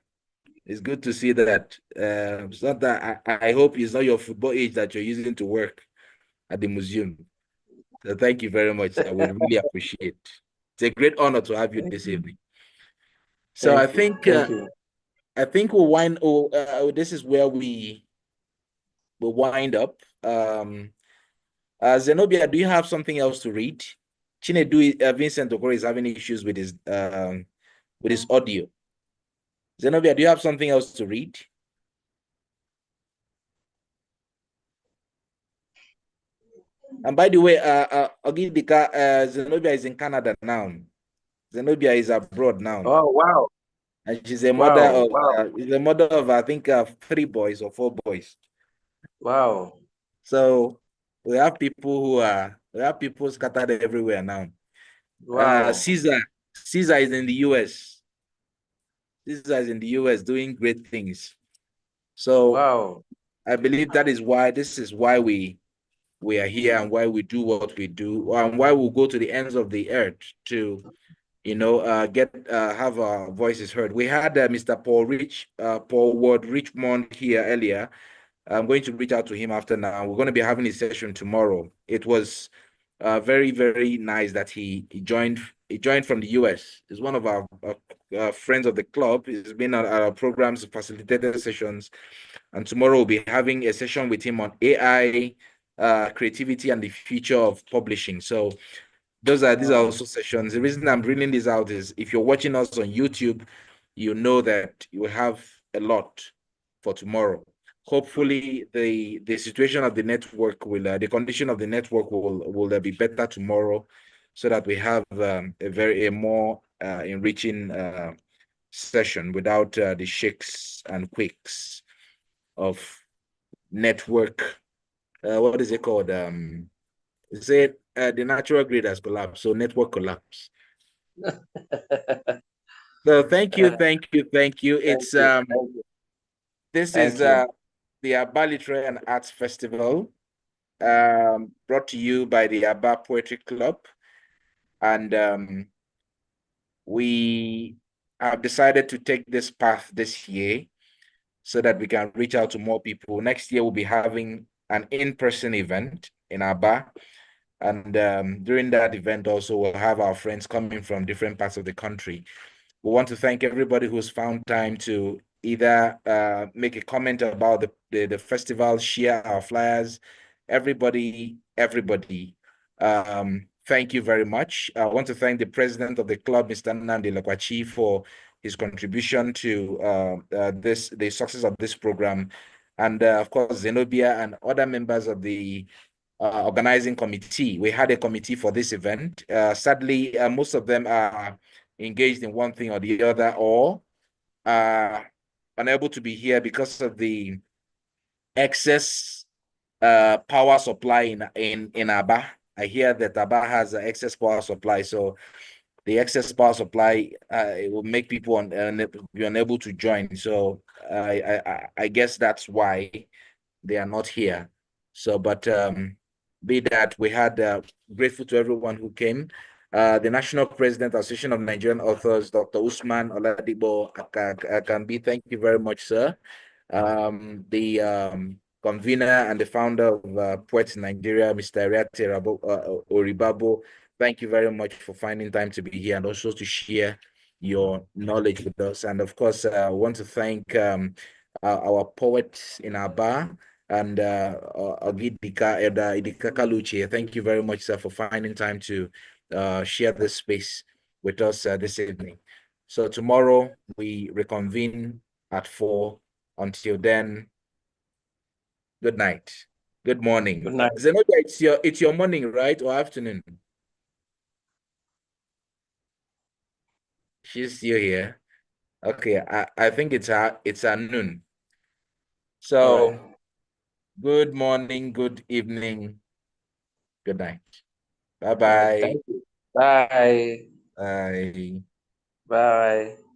It's good to see that. It's not that I hope it's not your football age that you're using to work at the museum. So thank you very much, sir. We really appreciate. It's a great honor to have you this evening. So I think we'll wind. This is where we'll wind up. Zenobia, do you have something else to read? Chinedu, Vincent Okoro is having issues with his audio. Zenobia, do you have something else to read? And by the way, Ogidika, Zenobia is in Canada now. Zenobia is abroad now. Oh, wow. And she's a mother of I think 3 boys or 4 boys. Wow. So we have people scattered everywhere now. Wow. Caesar is in the US. Caesar is in the US doing great things. So wow. I believe this is why we are here and why we do what we do and why we go to the ends of the earth to have our voices heard. We had Mr. Paul Ward Richmond here earlier. I'm going to reach out to him after now. We're going to be having a session tomorrow. It was very, very nice that he joined from the US. He's one of our friends of the club. He's been at our programs, facilitated sessions, and tomorrow we'll be having a session with him on AI, creativity, and the future of publishing. So these are also sessions. The reason I'm bringing this out is if you're watching us on YouTube, you know that you have a lot for tomorrow. Hopefully, the situation of the network the condition of the network will be better tomorrow, so that we have a more enriching session without the shakes and quakes of network. What is it called? The natural grid has collapsed, so network collapse. So thank you. It's this is the A.L.A.A.F Literary and Arts Festival, brought to you by the A.L.A.A.F Poetry Club, and we have decided to take this path this year so that we can reach out to more people. Next year we'll be having an in-person event in Aba. And during that event also, we'll have our friends coming from different parts of the country. We want to thank everybody who's found time to either make a comment about the festival, share our flyers. Everybody. Thank you very much. I want to thank the president of the club, Mr. Nnamdi Lokwachi, for his contribution to the success of this program. and of course, Zenobia and other members of the organizing committee. We had a committee for this event. Sadly, most of them are engaged in one thing or the other, or unable to be here because of the excess power supply in Aba. I hear that Aba has an excess power supply, so the excess power supply it will make people be unable to join. So I guess that's why they are not here. So, but be that, we had grateful to everyone who came. The National President Association of Nigerian Authors, Dr. Usman Oladipo Akambi, thank you very much, sir. The convener and the founder of Poets Nigeria, Mr. Eriate Oribabo, thank you very much for finding time to be here and also to share your knowledge with us. And of course, I want to thank our poets in our bar, and Ogidika Idika Kaluchi. Thank you very much, sir, for finding time to share this space with us this evening. So tomorrow we reconvene at 4. Until then, good night. Good morning. Good night. Zenobia, it's your morning, right, or afternoon? She's still here. Okay, I think it's our noon. So Right. good morning, good evening, good night. All right. Bye-bye. Thank you. Bye. Bye. Bye.